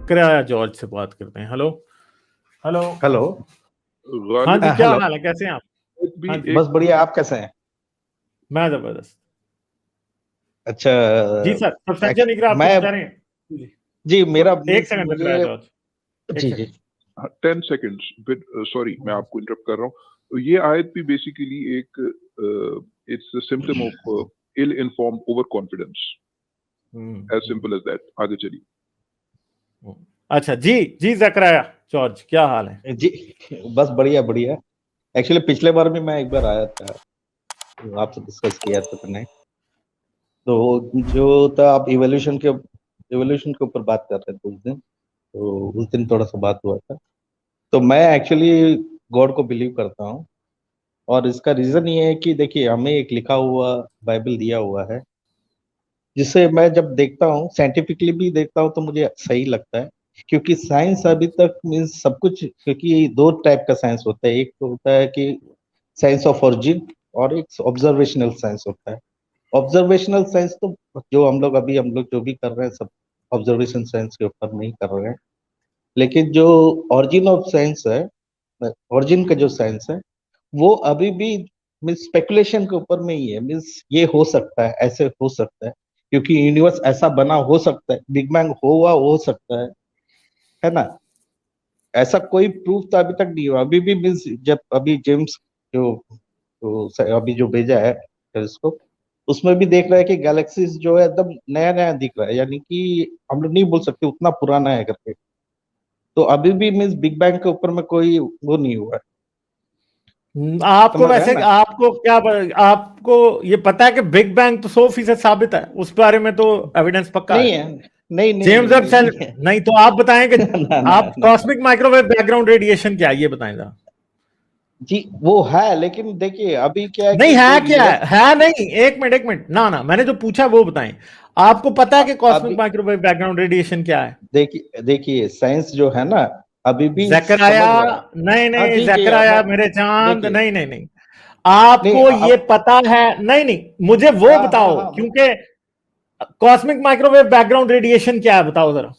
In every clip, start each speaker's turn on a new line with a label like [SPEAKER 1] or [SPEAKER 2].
[SPEAKER 1] जकरिया George से बात करते हैं। Hello hello
[SPEAKER 2] hello.
[SPEAKER 1] हाँ जी, क्या
[SPEAKER 2] हेलो।
[SPEAKER 1] हाल है, कैसे हैं आप? हाँ जी,
[SPEAKER 2] बस बढ़िया, आप कैसे हैं?
[SPEAKER 1] मैं जबरदस्त।
[SPEAKER 2] अच्छा।
[SPEAKER 1] जी सर, सब्सटेंशियल निकला, आप कुछ
[SPEAKER 2] मैं
[SPEAKER 1] कह रहे हैं? जी,
[SPEAKER 2] जी मेरा
[SPEAKER 1] एक सेकंड जकरिया
[SPEAKER 2] मुझे
[SPEAKER 1] जॉर्ज, एक
[SPEAKER 2] जी जी
[SPEAKER 1] सेकंड।
[SPEAKER 3] 10 सेकंड्स बिट सॉरी, मैं आपको इंटरप्ट कर रहा हूँ। ये आयत भी बेसिकली एक it's a symptom of ill informed overconfidence, as simple as that. आगे चलिए।
[SPEAKER 1] अच्छा जी जी, जकरिया जॉर्ज क्या हाल है?
[SPEAKER 2] जी बस बढ़िया बढ़िया। एक्चुअली पिछले बार भी मैं एक बार आया था, तो आपसे डिस्कस किया था मैंने। तो जो था, आप इवोल्यूशन के ऊपर बात कर रहे थे उस दिन, तो उस दिन थोड़ा सा बात हुआ था। तो मैं एक्चुअली गॉड को बिलीव करता हूँ, और इसका रीजन ये है कि देखिए, हमें एक लिखा हुआ बाइबल दिया हुआ है, जिसे मैं जब देखता हूँ, साइंटिफिकली भी देखता हूँ, तो मुझे सही लगता है। क्योंकि साइंस अभी तक मीन्स सब कुछ, क्योंकि दो टाइप का साइंस होता है। एक तो होता है कि साइंस ऑफ ओरिजिन, और एक ऑब्जर्वेशनल साइंस होता है। ऑब्जर्वेशनल साइंस तो जो हम लोग जो भी कर रहे हैं, सब ऑब्जर्वेशन साइंस के ऊपर नहीं कर रहे हैं। लेकिन जो ओरिजिन ऑफ साइंस है, ओरिजिन का जो साइंस है, वो अभी भी मीन्स स्पेकुलेशन के ऊपर में ही है। मीन्स ये हो सकता है, ऐसे हो सकता है, क्योंकि यूनिवर्स ऐसा बना हो सकता है, बिग बैंग हुआ हो सकता है ना। ऐसा कोई प्रूफ तो अभी तक नहीं हुआ। अभी भी मीन्स जब अभी जेम्स जो अभी जो भेजा है टेलीस्कोप, उसमें भी देख रहा है कि गैलेक्सीज जो है एकदम नया नया दिख रहा है, यानी कि हम लोग नहीं बोल सकते उतना पुराना है करके। तो अभी भी मीन्स बिग बैंग के ऊपर में कोई वो नहीं हुआ है।
[SPEAKER 1] आपको
[SPEAKER 2] समझ रहे हैं
[SPEAKER 1] वैसे
[SPEAKER 2] ना?
[SPEAKER 1] आपको ये पता है कि बिग बैंग तो 100% साबित है, उस बारे में तो एविडेंस पक्का
[SPEAKER 2] नहीं
[SPEAKER 1] है।
[SPEAKER 2] है, नहीं नहीं
[SPEAKER 1] जेम्स
[SPEAKER 2] नहीं
[SPEAKER 1] वेब
[SPEAKER 2] नहीं,
[SPEAKER 1] सेल
[SPEAKER 2] नहीं है।
[SPEAKER 1] नहीं, तो आप बताएं कि
[SPEAKER 2] ना ना
[SPEAKER 1] आप
[SPEAKER 2] ना
[SPEAKER 1] कॉस्मिक माइक्रोवेव बैकग्राउंड रेडिएशन क्या है, ये बताएं जरा।
[SPEAKER 2] जी, वो है, लेकिन देखिए अभी क्या है
[SPEAKER 1] नहीं
[SPEAKER 2] कि जो
[SPEAKER 1] है, क्या
[SPEAKER 2] यूएस
[SPEAKER 1] है नहीं, एक मिनट ना ना, मैंने जो पूछा वो बताएं। आपको पता है कि कॉस्मिक
[SPEAKER 2] अभी
[SPEAKER 1] माइक्रोवेव बैकग्राउंड रेडिएशन क्या है?
[SPEAKER 2] देखिए देखिए, साइंस जो है ना, अभी भी
[SPEAKER 1] जकराया,
[SPEAKER 2] समझ रहा है।
[SPEAKER 1] नहीं
[SPEAKER 2] हाँ
[SPEAKER 1] नहीं,
[SPEAKER 2] ठीक है,
[SPEAKER 1] जकराया
[SPEAKER 2] मैं
[SPEAKER 1] मेरे चांद,
[SPEAKER 2] देखिए,
[SPEAKER 1] नहीं नहीं नहीं,
[SPEAKER 2] नहीं
[SPEAKER 1] आपको ये
[SPEAKER 2] अब
[SPEAKER 1] पता है? नहीं नहीं, मुझे वो
[SPEAKER 2] हाँ हाँ
[SPEAKER 1] बताओ,
[SPEAKER 2] हाँ,
[SPEAKER 1] क्योंकि कॉस्मिक माइक्रोवेव बैकग्राउंड रेडिएशन क्या है, बताओ जरा।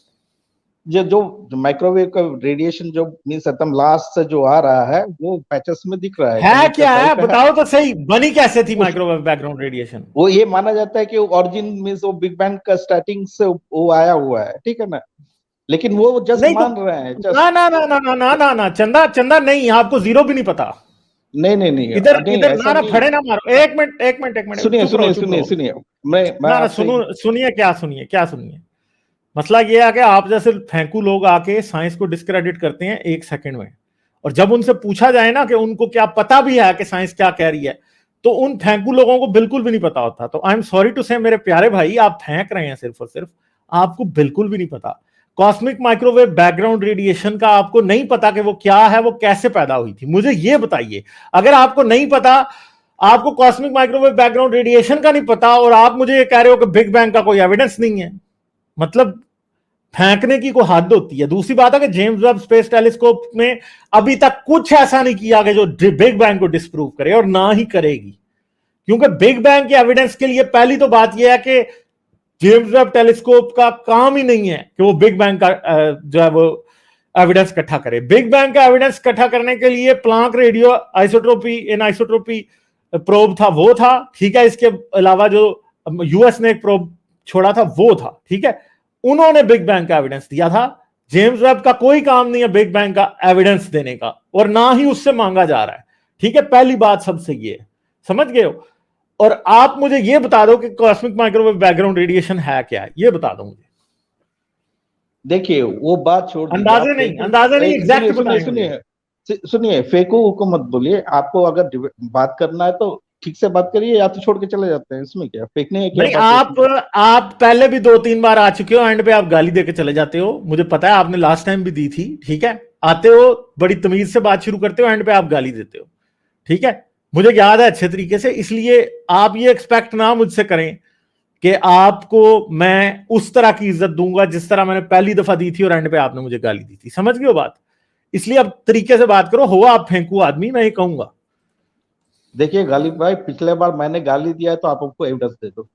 [SPEAKER 2] जो माइक्रोवेव का रेडिएशन जो मीन्स एकदम लास्ट से जो आ रहा है, वो पैचेस में दिख रहा है,
[SPEAKER 1] है
[SPEAKER 2] कहीं पे
[SPEAKER 1] क्या
[SPEAKER 2] कहीं
[SPEAKER 1] है,
[SPEAKER 2] पे है।
[SPEAKER 1] बताओ तो सही, बनी कैसे थी
[SPEAKER 2] उस
[SPEAKER 1] माइक्रोवेव बैकग्राउंड रेडिएशन?
[SPEAKER 2] वो ये माना जाता है कि ओरिजिन मीन्स वो बिग बैंग का स्टार्टिंग से वो आया हुआ है, ठीक है ना। लेकिन वो जस्ट
[SPEAKER 1] नहीं तो,
[SPEAKER 2] मान रहे हैं,
[SPEAKER 1] ना
[SPEAKER 2] जस्ट।
[SPEAKER 1] ना ना ना ना ना ना ना, चंदा चंदा नहीं, आपको जीरो भी नहीं पता।
[SPEAKER 2] नहीं नहीं नहीं
[SPEAKER 1] इधर
[SPEAKER 2] नहीं,
[SPEAKER 1] इधर
[SPEAKER 2] ऐसा
[SPEAKER 1] ना ना,
[SPEAKER 2] नहीं
[SPEAKER 1] फड़े
[SPEAKER 2] है।
[SPEAKER 1] ना मारो, एक मिनट एक मिनट एक मिनट,
[SPEAKER 2] सुनिए
[SPEAKER 1] चुप रहो
[SPEAKER 2] सुनिए
[SPEAKER 1] चुप
[SPEAKER 2] सुनिए
[SPEAKER 1] रहो।
[SPEAKER 2] सुनिए, मैं
[SPEAKER 1] ना ना,
[SPEAKER 2] आपसे
[SPEAKER 1] सुनो सुनिए, क्या सुनिए, क्या सुनिए। मसला ये है कि आप जैसे फेंकू लोग आके साइंस को डिस्क्रेडिट करते हैं एक सेकंड में, और जब उनसे पूछा जाए ना कि उनको क्या पता भी है कि साइंस क्या कह रही है, तो उन फेंकू लोगों को बिल्कुल भी नहीं पता होता। तो आई एम सॉरी टू से मेरे प्यारे भाई, आप फेंक रहे हैं सिर्फ और सिर्फ, आपको बिल्कुल भी नहीं पता। कॉस्मिक माइक्रोवेव बैकग्राउंड रेडिएशन का आपको नहीं पता कि वो क्या है, वो कैसे पैदा हुई थी, मुझे ये बताइए। अगर आपको नहीं पता, आपको कॉस्मिक माइक्रोवेव बैकग्राउंड रेडिएशन का नहीं पता, और आप मुझे ये कह रहे हो कि बिग बैंग का कोई एविडेंस नहीं है, मतलब फेंकने की कोई हद होती है। दूसरी बात है कि जेम्स वेब स्पेस टेलीस्कोप में अभी तक कुछ ऐसा नहीं किया कि जो बिग बैंग को डिस्प्रूव करे, और ना ही करेगी, क्योंकि बिग बैंग के एविडेंस के लिए पहली तो बात यह है कि जेम्स वेब टेलीस्कोप का काम ही नहीं है कि वो बिग बैंग का जो है वो एविडेंस इकट्ठा करे। बिग बैंग का एविडेंस इकट्ठा करने के लिए प्लांक रेडियो आइसोट्रोपी इन आइसोट्रोपी प्रोब था, वो था, ठीक है। इसके अलावा जो यूएस ने एक प्रोब छोड़ा था, वो था, ठीक है। उन्होंने बिग बैंग का एविडेंस दिया था। जेम्स वेब का कोई काम नहीं है बिग बैंग का एविडेंस देने का, और ना ही उससे मांगा जा रहा है, ठीक है। पहली बात सबसे ये है, समझ गए हो? और आप मुझे ये बता दो कि कॉस्मिक माइक्रोवेव बैकग्राउंड रेडिएशन है क्या है, ये बता दो मुझे।
[SPEAKER 2] देखिए, वो बात छोड़ दीजिए, आप
[SPEAKER 1] अंदाजे नहीं,
[SPEAKER 2] सुनिए
[SPEAKER 1] एग्जैक्ट
[SPEAKER 2] सुनिए
[SPEAKER 1] बताएं मुझे।
[SPEAKER 2] सुनिए सुनिए, फेको को मत बोलिए। आपको अगर बात करना है तो ठीक से बात करिए, या तो छोड़ के चले जाते हैं। इसमें क्या फेंकने है, क्या
[SPEAKER 1] नहीं,
[SPEAKER 2] बात है इसमें?
[SPEAKER 1] आप पहले भी 2-3 बार आ चुके हो, एंड पे आप गाली देके चले जाते हो, मुझे पता है, आपने लास्ट टाइम भी दी थी, ठीक है। आते हो, बड़ी तमीज से बात शुरू करते हो, एंड पे आप गाली देते हो, ठीक है। मुझे याद है अच्छे तरीके से, इसलिए आप ये एक्सपेक्ट ना मुझसे करें कि आपको मैं उस तरह की इज्जत दूंगा जिस तरह मैंने पहली दफा दी थी और एंड पे आपने मुझे गाली दी थी, समझ गए हो बात? इसलिए अब तरीके से बात करो, हो आप फेंकू आदमी, मैं ये कहूंगा।
[SPEAKER 2] देखिए गालिब भाई, पिछले बार मैंने गाली दिया है, तो आप हमको एविडेंस दे दो।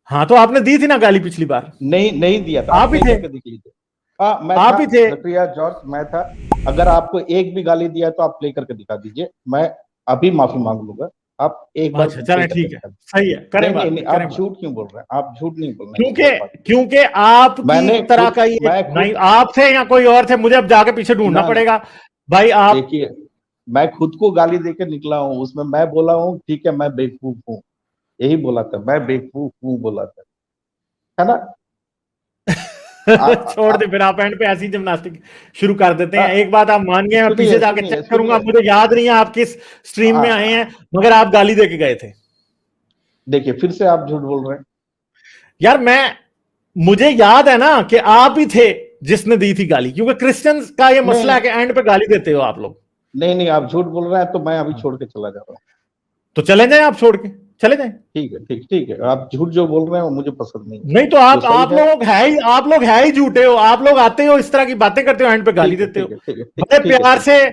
[SPEAKER 1] हाँ, तो आपने दी थी ना गाली पिछली बार,
[SPEAKER 2] नहीं नहीं दिया था,
[SPEAKER 1] आप
[SPEAKER 2] आप
[SPEAKER 1] भी
[SPEAKER 2] प्ले
[SPEAKER 1] थे।
[SPEAKER 2] करके दिख लीजिए। मैं
[SPEAKER 1] आप
[SPEAKER 2] था,
[SPEAKER 1] ही थे।
[SPEAKER 2] जकरिया जॉर्ज मैं था। अगर आपको एक भी गाली दिया तो आप प्ले करके दिखा दीजिए, मैं अभी माफी मांग लूंगा। आप एक बार
[SPEAKER 1] अच्छा
[SPEAKER 2] प्ले
[SPEAKER 1] चलें,
[SPEAKER 2] करके
[SPEAKER 1] ठीक है,
[SPEAKER 2] दिखा दीजिए।
[SPEAKER 1] सही है, करें
[SPEAKER 2] नहीं
[SPEAKER 1] बात,
[SPEAKER 2] नहीं नहीं,
[SPEAKER 1] करें
[SPEAKER 2] आप
[SPEAKER 1] बात।
[SPEAKER 2] झूठ क्यों बोल रहे हैं? आप झूठ नहीं बोलना है, एक
[SPEAKER 1] क्योंकि
[SPEAKER 2] और बात।
[SPEAKER 1] क्योंकि आपकी
[SPEAKER 2] मैंने
[SPEAKER 1] तरह
[SPEAKER 2] खुद
[SPEAKER 1] का ये
[SPEAKER 2] मैं
[SPEAKER 1] नहीं,
[SPEAKER 2] खुद
[SPEAKER 1] आप थे या कोई और थे, मुझे अब जाके पीछे ढूंढना
[SPEAKER 2] ना ना
[SPEAKER 1] पड़ेगा भाई। आप
[SPEAKER 2] देखिए, मैं खुद को गाली देके निकला हूँ, उसमें मैं बोला हूँ ठीक है मैं बेवकूफ हूँ, यही बोला था, मैं बेवकूफ हूँ बोला था, है ना? आप
[SPEAKER 1] छोड़ दे
[SPEAKER 2] आप
[SPEAKER 1] फिर, आप एंड पे ऐसी जिम्नास्टिक शुरू कर देते हैं।
[SPEAKER 2] आ,
[SPEAKER 1] एक बात आप मान गए, मैं पीछे
[SPEAKER 2] सुनिए
[SPEAKER 1] जाके
[SPEAKER 2] सुनिए
[SPEAKER 1] चेक करूंगा,
[SPEAKER 2] सुनिए।
[SPEAKER 1] मुझे याद नहीं है आप किस स्ट्रीम में आए हैं, मगर आप गाली दे के गए थे।
[SPEAKER 2] देखिए फिर से आप झूठ बोल रहे हैं।
[SPEAKER 1] यार मुझे याद है ना कि आप ही थे जिसने दी थी गाली, क्योंकि क्रिश्चियंस का ये
[SPEAKER 2] नहीं
[SPEAKER 1] मसला है कि एंड पे गाली देते हो आप लोग।
[SPEAKER 2] नहीं नहीं, आप झूठ बोल रहे हैं, तो मैं अभी छोड़ के चला जा रहा हूँ।
[SPEAKER 1] तो चले जाएं, आप छोड़ के चले जाएं।
[SPEAKER 2] ठीक है, ठीक है, आप झूठ जो बोल रहे हैं वो मुझे पसंद नहीं है।
[SPEAKER 1] नहीं तो
[SPEAKER 2] जो सही है,
[SPEAKER 1] आप लोग है ही झूठे हो। आप लोग आते हो, इस तरह की बातें करते हो, एंड पे गाली
[SPEAKER 2] ठीक है
[SPEAKER 1] देते हो।
[SPEAKER 2] ठीक है ठीक है
[SPEAKER 1] बड़े
[SPEAKER 2] ठीक है
[SPEAKER 1] प्यार
[SPEAKER 2] ठीक
[SPEAKER 1] से,
[SPEAKER 2] है।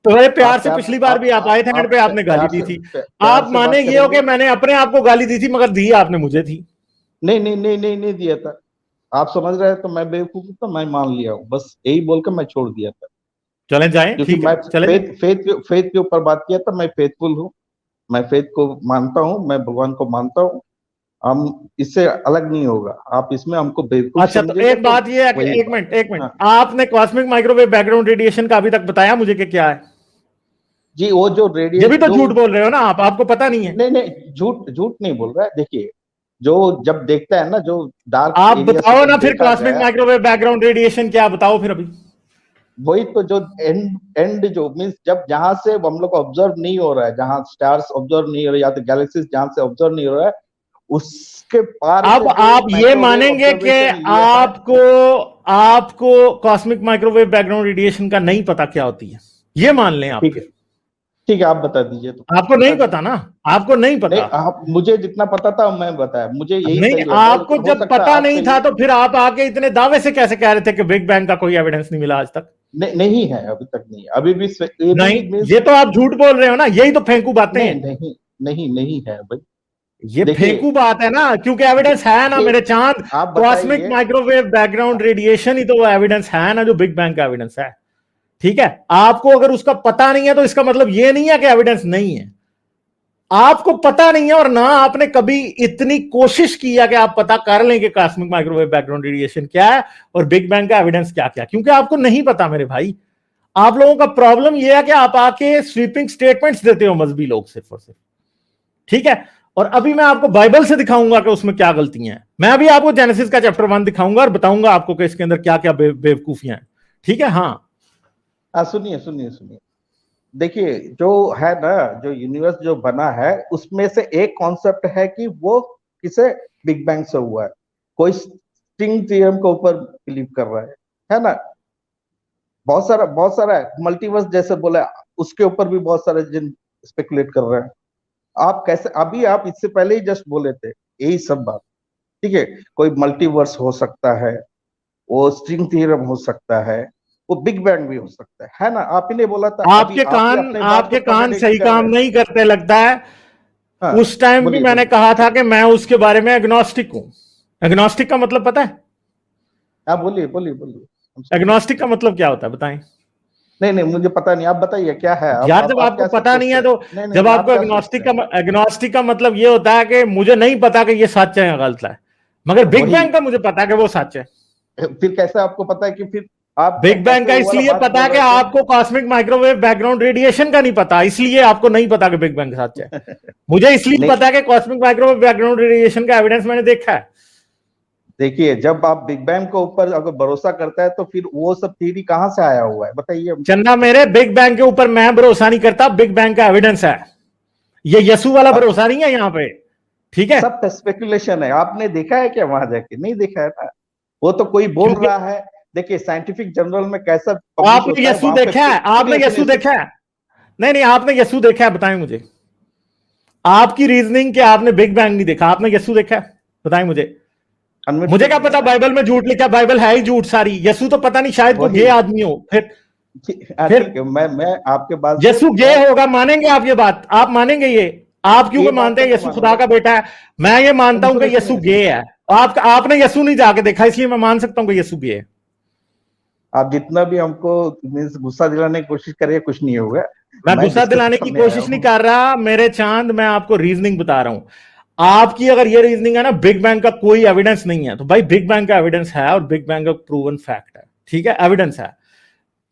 [SPEAKER 1] बड़े प्यार
[SPEAKER 2] आप
[SPEAKER 1] से
[SPEAKER 2] प्यार
[SPEAKER 1] पिछली बार भी आप आए थे, एंड पे आपने गाली दी थी।
[SPEAKER 2] प्यार
[SPEAKER 1] आप
[SPEAKER 2] से
[SPEAKER 1] माने
[SPEAKER 2] बात
[SPEAKER 1] ये हो कि
[SPEAKER 2] करेंगे।
[SPEAKER 1] मैंने अपने आप को गाली दी थी, मगर दी आपने मुझे थी।
[SPEAKER 2] नहीं नहीं नहीं नहीं नहीं दिया था। आप समझ रहे हैं तो मैं बेवकूफ हूं, तो मैं मान लिया हूँ, बस यही बोल के मैं छोड़ दिया था।
[SPEAKER 1] चले जाएं,
[SPEAKER 2] क्योंकि
[SPEAKER 1] ठीक
[SPEAKER 2] मैं
[SPEAKER 1] है, चले जाएं।
[SPEAKER 2] फेथ के ऊपर बात किया था, मैं फेथफुल हूँ, मैं फेथ को मानता हूँ, मैं भगवान को मानता हूँ। हम इससे अलग नहीं होगा, आप इसमें हमको बेवकूफ
[SPEAKER 1] अच्छा तो
[SPEAKER 2] समझेगा
[SPEAKER 1] एक
[SPEAKER 2] तो
[SPEAKER 1] बात ये है कि
[SPEAKER 2] वही
[SPEAKER 1] एक
[SPEAKER 2] बात।
[SPEAKER 1] मिनट, एक मिनट,
[SPEAKER 2] हाँ
[SPEAKER 1] आपने कॉस्मिक माइक्रोवेव बैकग्राउंड रेडिएशन का अभी तक बताया मुझे कि क्या है?
[SPEAKER 2] जी, वो जो
[SPEAKER 1] ये भी
[SPEAKER 2] रेडिएशन
[SPEAKER 1] तो
[SPEAKER 2] जो,
[SPEAKER 1] झूठ बोल रहे हो ना आप, आपको पता नहीं है।
[SPEAKER 2] नहीं नहीं, झूठ झूठ नहीं बोल रहा है। देखिए, जो जब देखता है ना, जो डार्क
[SPEAKER 1] आप
[SPEAKER 2] एरिया से
[SPEAKER 1] बताओ ना
[SPEAKER 2] जब
[SPEAKER 1] फिर,
[SPEAKER 2] देखा
[SPEAKER 1] कॉस्मिक
[SPEAKER 2] गया,
[SPEAKER 1] माइक्रोवेव बैकग्राउंड रेडिएशन क्या, बताओ फिर अभी।
[SPEAKER 2] वही तो जो एंड जो मीन्स जब जहां से हम लोग ऑब्जर्व नहीं हो रहा है, जहां स्टार्स ऑब्जर्व नहीं हो रहे, या तो गैलेक्सीज जहां से ऑब्जर्व नहीं हो रहा है, उसके पार
[SPEAKER 1] अब
[SPEAKER 2] से जो
[SPEAKER 1] आप ये
[SPEAKER 2] माइक्रोवेव
[SPEAKER 1] मानेंगे कि
[SPEAKER 2] ऑब्जर्वेशन लिए है।
[SPEAKER 1] आपको आपको कॉस्मिक माइक्रोवेव बैकग्राउंड रेडिएशन का नहीं पता क्या होती है, ये मान लें आप
[SPEAKER 2] ठीक है
[SPEAKER 1] फिर।
[SPEAKER 2] ठीक है, आप बता दीजिए, तो
[SPEAKER 1] आपको
[SPEAKER 2] बता
[SPEAKER 1] नहीं पता
[SPEAKER 2] दीजिए।
[SPEAKER 1] ना, आपको नहीं
[SPEAKER 2] नहीं,
[SPEAKER 1] पता।
[SPEAKER 2] आप मुझे जितना पता था मैं बताया, मुझे यही
[SPEAKER 1] नहीं,
[SPEAKER 2] सही लग रहा है,
[SPEAKER 1] आपको
[SPEAKER 2] लेकिन हो
[SPEAKER 1] जब
[SPEAKER 2] सकता है
[SPEAKER 1] पता
[SPEAKER 2] आपके
[SPEAKER 1] नहीं था
[SPEAKER 2] लिए
[SPEAKER 1] तो फिर आप आके इतने दावे से कैसे कह रहे थे कि बिग बैंग का कोई एविडेंस नहीं मिला आज तक?
[SPEAKER 2] नहीं है, अभी तक नहीं है, अभी भी ये
[SPEAKER 1] नहीं,
[SPEAKER 2] भी मीन्स
[SPEAKER 1] ये तो आप झूठ बोल रहे हो ना, यही तो फेंकू बातें
[SPEAKER 2] नहीं
[SPEAKER 1] हैं।
[SPEAKER 2] नहीं नहीं नहीं है भाई।
[SPEAKER 1] ये
[SPEAKER 2] देखिए,
[SPEAKER 1] फेंकू बात है ना, क्योंकि एविडेंस है ना
[SPEAKER 2] ये
[SPEAKER 1] मेरे चांद।
[SPEAKER 2] आप
[SPEAKER 1] कॉस्मिक
[SPEAKER 2] बताइए।
[SPEAKER 1] माइक्रोवेव बैकग्राउंड रेडिएशन ही तो वो एविडेंस है ना, जो बिग बैंग का एविडेंस है। ठीक है, आपको अगर उसका पता नहीं है तो इसका मतलब ये नहीं है कि एविडेंस नहीं है। आपको पता नहीं है, और ना आपने कभी इतनी कोशिश किया कि आप पता कर लें कि कॉस्मिक माइक्रोवेव बैकग्राउंड रेडिएशन क्या है और बिग बैंग का एविडेंस क्या क्या, क्योंकि आपको नहीं पता मेरे भाई। आप लोगों का प्रॉब्लम यह है कि आप आके स्वीपिंग स्टेटमेंट्स देते हो मजहबी लोग सिर्फ और सिर्फ। ठीक है, और अभी मैं आपको बाइबल से दिखाऊंगा कि उसमें क्या गलतियां हैं। मैं अभी आपको जेनेसिस का चैप्टर 1 दिखाऊंगा और बताऊंगा आपको कि इसके अंदर क्या क्या बेवकूफियां हैं। ठीक है, हाँ।
[SPEAKER 2] सुनिए सुनिए सुनिए। देखिए, जो है ना, जो यूनिवर्स जो बना है, उसमें से एक कॉन्सेप्ट है कि वो किसे बिग बैंग से हुआ है। कोई स्ट्रिंग थ्योरम के ऊपर बिलीव कर रहा है ना? बहुत सारा है, मल्टीवर्स जैसे बोला, उसके ऊपर भी बहुत सारे जिन स्पेकुलेट कर रहे हैं। आप कैसे, अभी आप इससे पहले ही जस्ट बोले थे यही सब बात। ठीक है, कोई मल्टीवर्स हो सकता है, वो स्ट्रिंग थ्योरम हो सकता है, वो बिग बैंग भी हो सकता है ना? आप ही ने बोला था, अभी आप ही अपने बात को
[SPEAKER 1] आपके कान
[SPEAKER 2] कॉन्ट्रडिक्ट
[SPEAKER 1] सही
[SPEAKER 2] कर
[SPEAKER 1] काम
[SPEAKER 2] रहे हैं।
[SPEAKER 1] नहीं करते लगता है।
[SPEAKER 2] हाँ,
[SPEAKER 1] उस टाइम भी
[SPEAKER 2] बोलिए
[SPEAKER 1] मैंने
[SPEAKER 2] बोलिए।
[SPEAKER 1] कहा था कि मैं उसके बारे में एग्नोस्टिक हूं। एग्नोस्टिक का मतलब पता है?
[SPEAKER 2] आप बोलिए बोलिए बोलिए, हम सुन रहे हैं।
[SPEAKER 1] एग्नोस्टिक का मतलब क्या होता है बताएं?
[SPEAKER 2] नहीं नहीं, मुझे पता नहीं, आप बताइए क्या है।
[SPEAKER 1] यार जब
[SPEAKER 2] आप
[SPEAKER 1] आपको
[SPEAKER 2] क्या
[SPEAKER 1] पता नहीं
[SPEAKER 2] सोचते
[SPEAKER 1] है
[SPEAKER 2] हैं?
[SPEAKER 1] तो,
[SPEAKER 2] नहीं नहीं
[SPEAKER 1] जब
[SPEAKER 2] नहीं, आप
[SPEAKER 1] आपको
[SPEAKER 2] क्या सोचते
[SPEAKER 1] एग्नोस्टिक का मतलब ये होता है कि मुझे नहीं पता कि ये सच है या गलत है, मगर
[SPEAKER 2] हैं
[SPEAKER 1] बिग
[SPEAKER 2] वही?
[SPEAKER 1] बैंग का मुझे पता है कि वो सच है।
[SPEAKER 2] फिर कैसे आपको पता है कि फिर आप
[SPEAKER 1] बिग बैंग
[SPEAKER 2] कैसे
[SPEAKER 1] का
[SPEAKER 2] वो वाला
[SPEAKER 1] इसलिए
[SPEAKER 2] बात
[SPEAKER 1] पता
[SPEAKER 2] बोल
[SPEAKER 1] है कि
[SPEAKER 2] रहे थे?
[SPEAKER 1] आपको कॉस्मिक माइक्रोवेव बैकग्राउंड रेडिएशन का नहीं पता, इसलिए आपको नहीं पता कि बिग बैंग सच है। मुझे इसलिए
[SPEAKER 2] नहीं,
[SPEAKER 1] पता है कि कॉस्मिक माइक्रोवेव बैकग्राउंड रेडिएशन का एविडेंस मैंने देखा है।
[SPEAKER 2] देखिए, जब आप बिग बैंग के ऊपर अगर भरोसा करता है तो फिर वो सब थ्योरी कहाँ से आया हुआ है, बताइए हमको।
[SPEAKER 1] चंदा मेरे, बिग बैंग के ऊपर मैं भरोसा नहीं करता, बिग बैंग का एविडेंस है। ये यसु वाला
[SPEAKER 2] अब
[SPEAKER 1] भरोसा नहीं है यहाँ पे। ठीक है,
[SPEAKER 2] सब स्पेकुलेशन है, आपने देखा है क्या वहां जाके? नहीं देखा है ना। वो तो कोई बोल
[SPEAKER 1] क्योंकि
[SPEAKER 2] रहा है। देखिए, साइंटिफिक जर्नल में कैसा पब्लिश
[SPEAKER 1] आपने
[SPEAKER 2] होता है
[SPEAKER 1] यसु
[SPEAKER 2] वहां पे।
[SPEAKER 1] देखा है? आपने
[SPEAKER 2] सुनिए सुनिए
[SPEAKER 1] यसु
[SPEAKER 2] सुनिए।
[SPEAKER 1] देखा है? नहीं नहीं, आपने यसु देखा है, बताएं मुझे। आपकी रीजनिंग कि आपने बिग बैंग नहीं देखा, आपने यसु देखा है, बताएं मुझे।
[SPEAKER 2] अनम्यूट
[SPEAKER 1] मुझे
[SPEAKER 2] कर
[SPEAKER 1] क्या
[SPEAKER 2] दिया
[SPEAKER 1] पता
[SPEAKER 2] ना।
[SPEAKER 1] बाइबल में झूठ लिखा, बाइबल है ही झूठ सारी। यसु तो पता नहीं, शायद कोई
[SPEAKER 2] वही।
[SPEAKER 1] गे आदमी हो। फिर
[SPEAKER 2] ठीक है, मैं आपके बात से
[SPEAKER 1] यसु गे
[SPEAKER 2] मैं
[SPEAKER 1] होगा, मानेंगे आप ये बात? आप मानेंगे ये? आप क्यों
[SPEAKER 2] ये बात
[SPEAKER 1] मानते
[SPEAKER 2] तो
[SPEAKER 1] हैं
[SPEAKER 2] मैं
[SPEAKER 1] यसु खुदा
[SPEAKER 2] मानूंगा।
[SPEAKER 1] का बेटा है? मैं ये मानता हूं
[SPEAKER 2] सुनिए
[SPEAKER 1] कि यसु
[SPEAKER 2] सुनिए
[SPEAKER 1] गे
[SPEAKER 2] सुनिए।
[SPEAKER 1] है। आपने यसु नहीं जाके देखा, इसलिए मैं मान सकता हूं कि यसु गे है।
[SPEAKER 2] आप जितना भी हमको मींस गुस्सा दिलाने की कोशिश करिए, कुछ नहीं होगा।
[SPEAKER 1] मैं गुस्सा दिलाने की कोशिश नहीं कर रहा मेरे चांद, मैं आपको रीजनिंग बता रहा हूं। आपकी अगर ये रीजनिंग है ना बिग बैंग का कोई एविडेंस नहीं है, तो भाई बिग बैंग का एविडेंस है और बिग बैंग का प्रूवन फैक्ट है, ठीक है, एविडेंस है।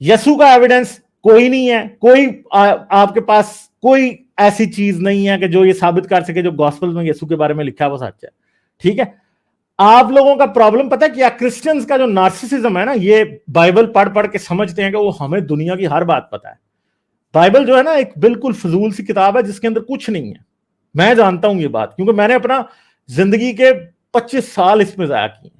[SPEAKER 1] यसु का एविडेंस कोई नहीं है, कोई आपके पास कोई ऐसी चीज नहीं है कि जो ये साबित कर सके जो गॉस्पेल में यसु के बारे में लिखा है वो सच है, ठीक है। आप लोगों का प्रॉब्लम पता है क्या, क्रिश्चियंस का जो नार्सिसिज्म है ना, ये बाइबल पढ़ पढ़ के समझते हैं कि वो हमें दुनिया की हर बात पता है। बाइबल जो है ना एक बिल्कुल फजूल सी किताब है जिसके अंदर कुछ नहीं है। मैं जानता हूं ये बात क्योंकि मैंने अपना जिंदगी के 25 साल इसमें जाया किए,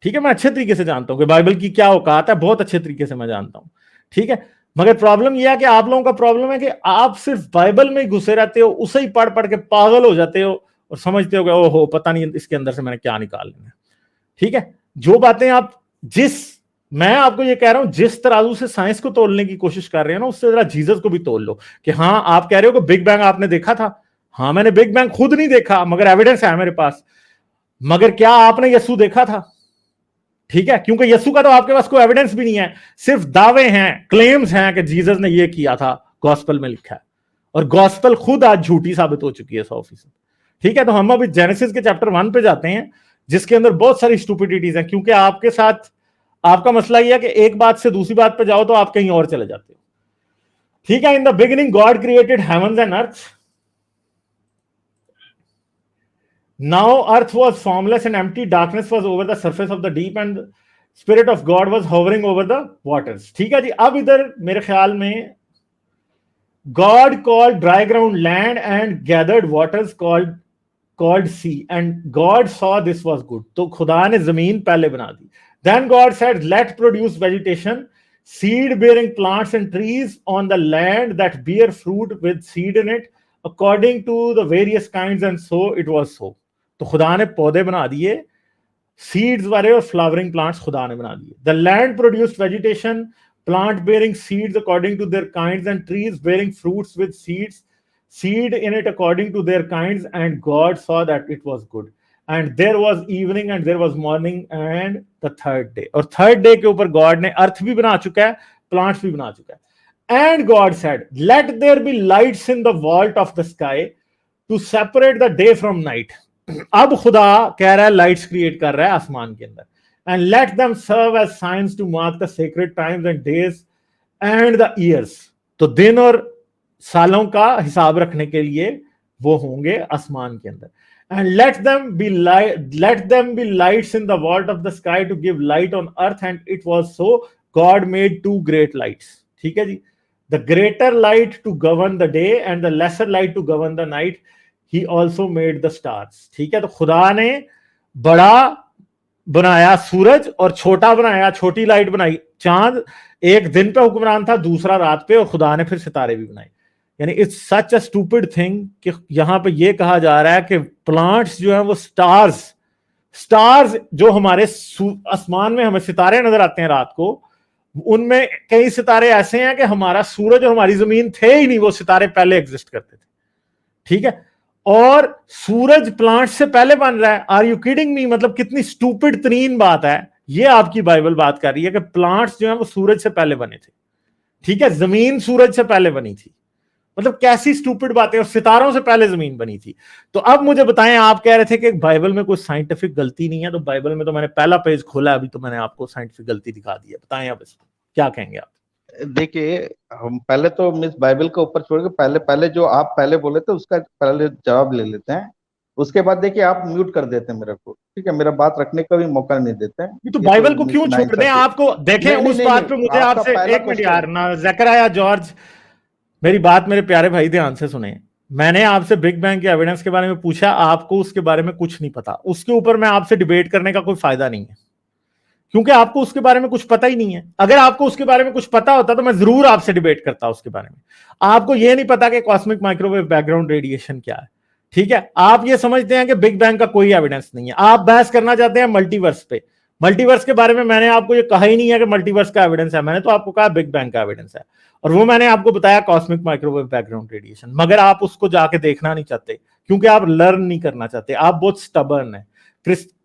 [SPEAKER 1] ठीक है। मैं अच्छे तरीके से जानता हूं कि बाइबल की क्या औकात है, बहुत अच्छे तरीके से मैं जानता हूं, ठीक है। मगर प्रॉब्लम यह है कि आप लोगों का प्रॉब्लम है कि आप सिर्फ बाइबल में ही घुसे रहते हो, उसे ही पढ़ पढ़ के पागल हो जाते हो और समझते हो कि ओहो पता नहीं इसके अंदर से मैंने क्या निकाल लेना, ठीक है। जो बातें आप मैं आपको ये कह रहा हूं जिस तराजू से साइंस को तोलने की कोशिश कर रहे हो ना, उससे जरा जीसस को भी तोल लो कि हाँ आप कह रहे हो कि बिग बैंग आपने देखा था, हाँ मैंने बिग बैंग खुद नहीं देखा मगर एविडेंस है मेरे पास। मगर क्या आपने यसु देखा था, ठीक है, क्योंकि यसु का तो आपके पास कोई एविडेंस भी नहीं है, सिर्फ दावे हैं, क्लेम्स हैं कि जीसस ने ये किया था, गॉस्पेल में लिखा है, और गॉस्पेल खुद आज झूठी साबित हो चुकी है 100%, ठीक है। तो हम अभी जेनेसिस के चैप्टर 1 पे जाते हैं जिसके अंदर बहुत सारी स्टुपिडिटीज हैं, क्योंकि आपके साथ आपका मसला यह है कि एक बात से दूसरी बात पे जाओ तो आप कहीं और चले जाते हो, ठीक है। In the beginning God created heavens and earth, now earth was formless and empty, darkness was over the surface of the deep and spirit of God was hovering over the waters, ठीक है जी। अब इधर मेरे ख्याल में God called dry ground land and gathered waters called sea and God saw this was good, तो खुदा ने जमीन पहले बना दी। Then God said, let produce vegetation, seed-bearing plants and trees on the land that bear fruit with seed in it, according to the various kinds, and so it was so. तो खुदा ने पौधे बना दिए, सीड्स वाले और flowering plants खुदा ने बना दिए। The land produced vegetation, plant bearing seeds according to their kinds, and trees bearing fruits with seed in it according to their kinds, and God saw that it was good. And there was evening and there was morning and the third day. और third day के ऊपर God ने अर्थ भी बना चुका है, plants भी बना चुका है। And God said, let there be lights in the vault of the sky to separate the day from night. अब खुदा कह रहा है लाइट्स क्रिएट कर रहा है आसमान के अंदर, and let them serve as signs to mark the sacred times and days and the years. तो दिन और सालों का हिसाब रखने के लिए वो होंगे आसमान के अंदर। And let them be lights in the vault of the sky to give light on earth, and it was so. God made 2 great lights, ठीक है जी। The greater light to govern the day and the lesser light to govern the night. He also made the stars, ठीक है। तो खुदा ने बड़ा बनाया सूरज और छोटा बनाया, छोटी लाइट बनाई चांद। एक दिन पे हुक्मरान था, दूसरा रात पे, और खुदा ने फिर सितारे भी बनाए। यानी it's such a stupid thing कि यहां पे ये कहा जा रहा है कि प्लांट्स जो है वो स्टार्स जो हमारे आसमान में हमें सितारे नजर आते हैं रात को, उनमें कई सितारे ऐसे हैं कि हमारा सूरज और हमारी जमीन थे ही नहीं, वो सितारे पहले एग्जिस्ट करते थे, ठीक है। और सूरज प्लांट से पहले बन रहा है। Are you kidding me? मतलब कितनी स्टूपिड तरीन बात है ये। आपकी बाइबल बात कर रही है कि प्लांट्स जो है वो सूरज से पहले बने थे, ठीक है, जमीन सूरज से पहले बनी थी। मतलब कैसी स्टूपिड बातें, और सितारों से पहले जमीन बनी थी। तो अब मुझे बताएं, आप कह रहे थे कि बाइबल में कोई साइंटिफिक गलती नहीं है, तो बाइबल में तो मैंने पहला पेज खोला अभी, तो मैंने आपको साइंटिफिक गलती दिखा दी है। बताएं अब इसको क्या कहेंगे आप?
[SPEAKER 2] देखिए, हम पहले तो मिस बाइबल के ऊपर छोड़ के पहले जो आप पहले बोले थे उसका पहले जवाब ले लेते हैं। उसके बाद देखिए आप म्यूट कर देते हैं मेरे को, ठीक है, मेरा बात रखने का भी मौका नहीं देते हैं।
[SPEAKER 1] तो बाइबल को क्यों छोड़ दें? आपको देखें उस बात पे मुझे आपसे एक मिनट यार ना, जकरिया जॉर्ज, मेरी बात मेरे प्यारे भाई ध्यान से सुने। मैंने आपसे बिग बैंग के एविडेंस के बारे में पूछा, आपको उसके बारे में कुछ नहीं पता। उसके ऊपर मैं आपसे डिबेट करने का कोई फायदा नहीं है, क्योंकि आपको उसके बारे में कुछ पता ही नहीं है। अगर आपको उसके बारे में कुछ पता होता तो मैं जरूर आपसे डिबेट करता उसके बारे में। आपको यह नहीं पता कि कॉस्मिक माइक्रोवेव बैकग्राउंड रेडिएशन क्या है, ठीक है। आप ये समझते हैं कि बिग बैंग का कोई एविडेंस नहीं है। आप बहस करना चाहते हैं मल्टीवर्स पे। मल्टीवर्स के बारे में मैंने आपको ये कहा ही नहीं है कि मल्टीवर्स का एविडेंस है, मैंने तो आपको कहा बिग बैंग का एविडेंस है, और वो मैंने आपको बताया कॉस्मिक माइक्रोवेव बैकग्राउंड रेडिएशन, मगर आप उसको जाके देखना नहीं चाहते क्योंकि आप लर्न नहीं करना चाहते, आप बहुत स्टबर्न है।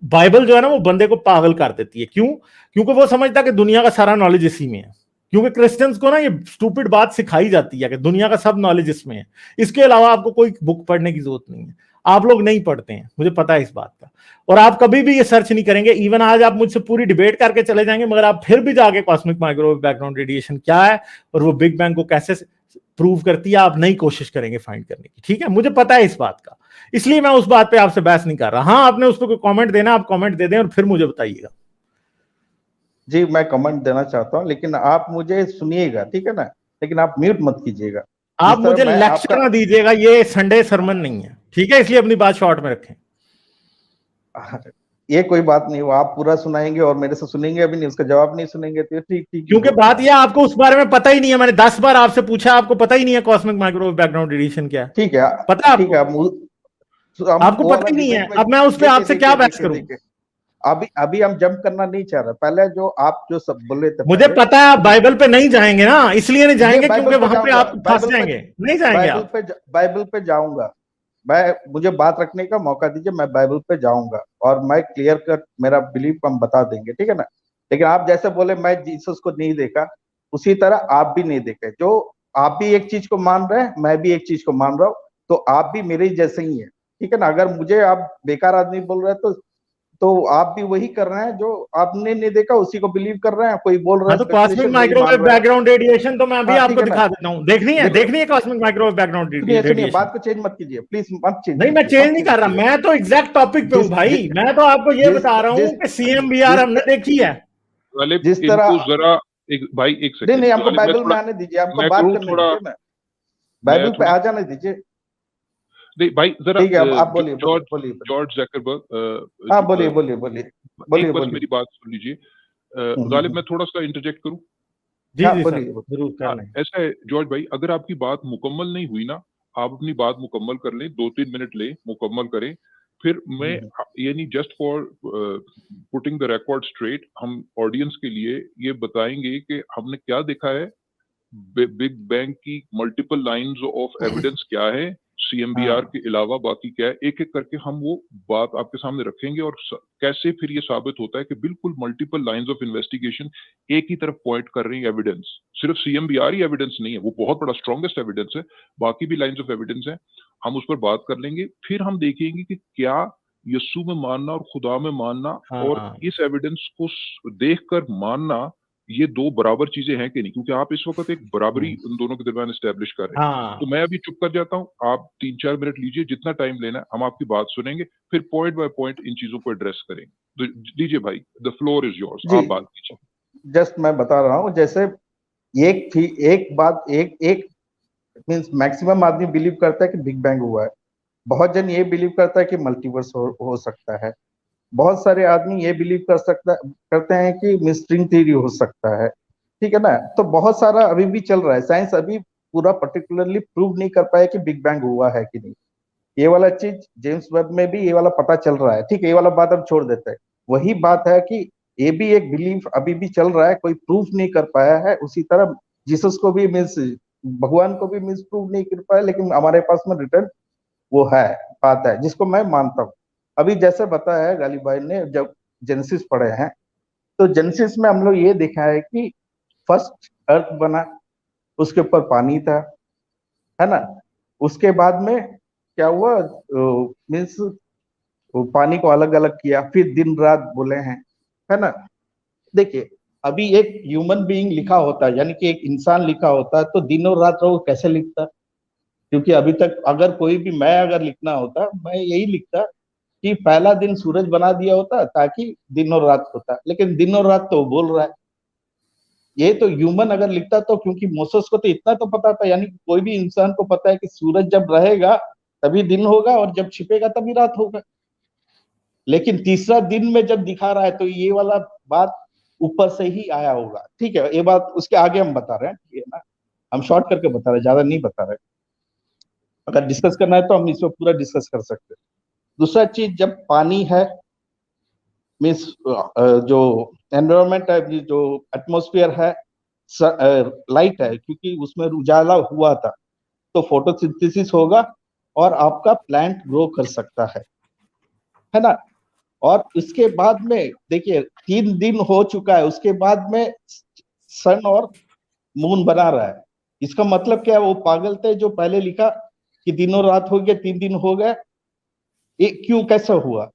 [SPEAKER 1] बाइबल जो है ना वो बंदे को पागल कर देती है, क्यों? क्योंकि वो समझता है कि दुनिया का सारा नॉलेज इसी में है, क्योंकि क्रिश्चियंस को ना ये स्टूपिड बात सिखाई जाती है कि दुनिया का सब नॉलेज इसमें है, इसके अलावा आपको कोई बुक पढ़ने की जरूरत नहीं है। आप लोग नहीं पढ़ते हैं, मुझे पता है इस बात का, और आप कभी भी ये सर्च नहीं करेंगे। इवन आज आप मुझसे पूरी डिबेट करके चले जाएंगे, मगर आप फिर भी जाके कॉस्मिक माइक्रोवेव बैकग्राउंड रेडिएशन क्या है और वो बिग बैंग को कैसे प्रूव करती है, आप नई कोशिश करेंगे फाइंड करने की, ठीक है? मुझे पता है इस बात का, इसलिए मैं उस बात पे आपसे बहस नहीं कर रहा। हाँ, आपने उस पर कोई कॉमेंट देना, आप कॉमेंट दे दें और फिर मुझे बताइएगा।
[SPEAKER 2] जी मैं कमेंट देना चाहता हूँ, लेकिन आप मुझे सुनिएगा, ठीक है ना, लेकिन आप म्यूट मत कीजिएगा।
[SPEAKER 1] आप मुझे लेक्चर ना दीजिएगा, ये संडे सरमन नहीं है, ठीक है? इसलिए अपनी बात शॉर्ट में रखें।
[SPEAKER 2] ये कोई बात नहीं, वो आप पूरा सुनाएंगे और मेरे से सुनेंगे अभी नहीं, उसका जवाब नहीं सुनेंगे तो ठीक ठीक।
[SPEAKER 1] क्योंकि बात यह आपको उस बारे में पता ही नहीं है, मैंने 10 बार आपसे पूछा, आपको पता ही नहीं है कॉस्मिक माइक्रोवेव बैकग्राउंड रेडिएशन क्या है।
[SPEAKER 2] ठीक है,
[SPEAKER 1] पता है
[SPEAKER 2] ठीक है,
[SPEAKER 1] आपको पता ही नहीं है। अब मैं उस पर आपसे क्या बहस करूं?
[SPEAKER 2] अभी हम जंप करना नहीं चाह रहे, पहले जो आप जो सब बोले थे,
[SPEAKER 1] मुझे पता है आप बाइबल पे नहीं जाएंगे ना, इसलिए नहीं जाएंगे क्योंकि वहां पे आप फंस जाएंगे, नहीं जाएंगे।
[SPEAKER 2] बाइबल पे जाऊंगा मैं, मुझे बात रखने का मौका दीजिए, मैं बाइबल पे जाऊंगा और मैं क्लियर कट मेरा बिलीफ हम बता देंगे, ठीक है ना। लेकिन आप जैसे बोले मैं जीसस को नहीं देखा, उसी तरह आप भी नहीं देखे। जो आप भी एक चीज को मान रहे हैं, मैं भी एक चीज को मान रहा हूँ, तो आप भी मेरे जैसे ही है, ठीक है ना। अगर मुझे आप बेकार आदमी बोल रहे हैं तो आप भी वही कर रहे हैं जो आपने नहीं देखा, उसी को बिलीव कर रहे हैं। कोई बोल रहा है
[SPEAKER 1] तो कॉस्मिक माइक्रोवेव बैकग्राउंड रेडिएशन तो मैं अभी आपको दिखा देता हूँ, देखनी है कॉस्मिक माइक्रोवेव बैकग्राउंड रेडिएशन।
[SPEAKER 2] बात को चेंज मत कीजिए प्लीज, मत चेंज।
[SPEAKER 1] नहीं, मैं चेंज नहीं कर रहा, मैं तो एग्जैक्ट टॉपिक पे हूँ भाई। मैं तो आपको ये बता रहा हूँ कि CMBR हमने देखी है।
[SPEAKER 3] जिस तरह जरा भाई एक सेकंड,
[SPEAKER 2] नहीं हमको बाइबल में आने दीजिए, हमको बात करने दीजिए ना, बाइबल पे आ जाने दीजिए।
[SPEAKER 3] नहीं भाई जरा,
[SPEAKER 2] ठीक है, आप बोलिए
[SPEAKER 3] जॉर्ज ज़करबर्ग।
[SPEAKER 2] हाँ बोलिए
[SPEAKER 3] बस मेरी बात सुन लीजिए। गालिब, मैं थोड़ा सा इंटरजेक्ट करूं?
[SPEAKER 1] जी बोलिए, जरूर करना है।
[SPEAKER 3] ऐसा है जॉर्ज भाई, अगर आपकी बात मुकम्मल नहीं हुई ना, आप अपनी बात मुकम्मल कर लें, 2-3 मिनट ले मुकम्मल करें, फिर मैं यानी just for putting the record straight, हम ऑडियंस के लिए ये बताएंगे कि हमने क्या देखा है, बिग बैंग की मल्टीपल लाइंस ऑफ एविडेंस क्या है, CMBR के अलावा बाकी क्या है, एक एक करके हम वो बात आपके सामने रखेंगे और कैसे फिर ये साबित होता है कि बिल्कुल मल्टीपल लाइंस ऑफ इन्वेस्टिगेशन एक ही तरफ पॉइंट कर रही है। एविडेंस सिर्फ CMBR ही एविडेंस नहीं है, वो बहुत बड़ा स्ट्रॉन्गेस्ट एविडेंस है, बाकी भी लाइंस ऑफ एविडेंस है, हम उस पर बात कर लेंगे। फिर हम देखेंगे कि क्या यस्सु में मानना और खुदा में मानना और इस एविडेंस को देखकर मानना, ये दो बराबर चीजें हैं कि नहीं, क्योंकि आप इस वक्त एक बराबरी उन दोनों के दरमियान एस्टेब्लिश कर रहे हैं। तो मैं अभी चुप कर जाता हूं, आप 3-4 मिनट लीजिए, जितना टाइम लेना है, हम आपकी बात सुनेंगे, फिर पॉइंट बाय पॉइंट इन चीजों को एड्रेस करेंगे। तो दीजिए भाई, द फ्लोर इज योर्स, आप बात कीजिए।
[SPEAKER 2] जस्ट मैं बता रहा हूँ, जैसे एक बात एक मींस मैक्सिमम आदमी बिलीव करता है कि बिग बैंग हुआ है, बहुत जन ये बिलीव करता है कि मल्टीवर्स हो सकता है, बहुत सारे आदमी ये बिलीव करते हैं कि स्ट्रिंग थ्योरी हो सकता है, ठीक है ना। तो बहुत सारा अभी भी चल रहा है, साइंस अभी पूरा पर्टिकुलरली प्रूव नहीं कर पाया कि बिग बैंग हुआ है कि नहीं। ये वाला चीज जेम्स वेब में भी ये वाला पता चल रहा है, ठीक है, ये वाला बात हम छोड़ देते हैं। वही बात है कि ये भी एक बिलीफ अभी भी चल रहा है, कोई प्रूफ नहीं कर पाया है। उसी तरह जीसस को भी मीन्स भगवान को भी मीन्स प्रूव नहीं कर पाया, लेकिन हमारे पास में रिटर्न वो है, बात है जिसको मैं मानता हूँ। अभी जैसे बताया है गालिब भाई ने, जब जेनेसिस पढ़े हैं तो जेनेसिस में हम लोग ये देखा है कि फर्स्ट अर्थ बना, उसके ऊपर पानी था, है ना। उसके बाद में क्या हुआ, मीन्स पानी को अलग अलग किया, फिर दिन रात बोले हैं, है ना। देखिए अभी एक ह्यूमन बीइंग लिखा होता है, यानी कि एक इंसान लिखा होता है, तो दिन और रात वो कैसे लिखता? क्योंकि अभी तक अगर कोई भी, मैं अगर लिखना होता, मैं यही लिखता कि पहला दिन सूरज बना दिया होता ताकि दिन और रात होता, लेकिन दिन और रात तो बोल रहा है। ये तो ह्यूमन अगर लिखता तो, क्योंकि मोसेस को तो इतना तो पता था, यानी कोई भी इंसान को पता है कि सूरज जब रहेगा तभी दिन होगा और जब छिपेगा तभी रात होगा। लेकिन तीसरा दिन में जब दिखा रहा है तो ये वाला बात ऊपर से ही आया होगा, ठीक है। ये बात उसके आगे हम बता रहे हैं, ठीक है ना, हम शॉर्ट करके बता रहे हैं, ज्यादा नहीं बता रहे। अगर डिस्कस करना है तो हम इसमें पूरा डिस्कस कर सकते हैं। दूसरा चीज, जब पानी है, मीन्स जो एनवायरमेंट है, जो एटमॉस्फेयर है, लाइट है, क्योंकि उसमें उजाला हुआ था, तो फोटोसिंथेसिस होगा और आपका प्लांट ग्रो कर सकता है ना। और उसके बाद में देखिए 3 दिन हो चुका है, उसके बाद में सन और मून बना रहा है। इसका मतलब क्या है? वो पागल थे जो पहले लिखा कि दिनों रात हो गए, 3 दिन हो गए। ये क्यों, कैसा हुआ?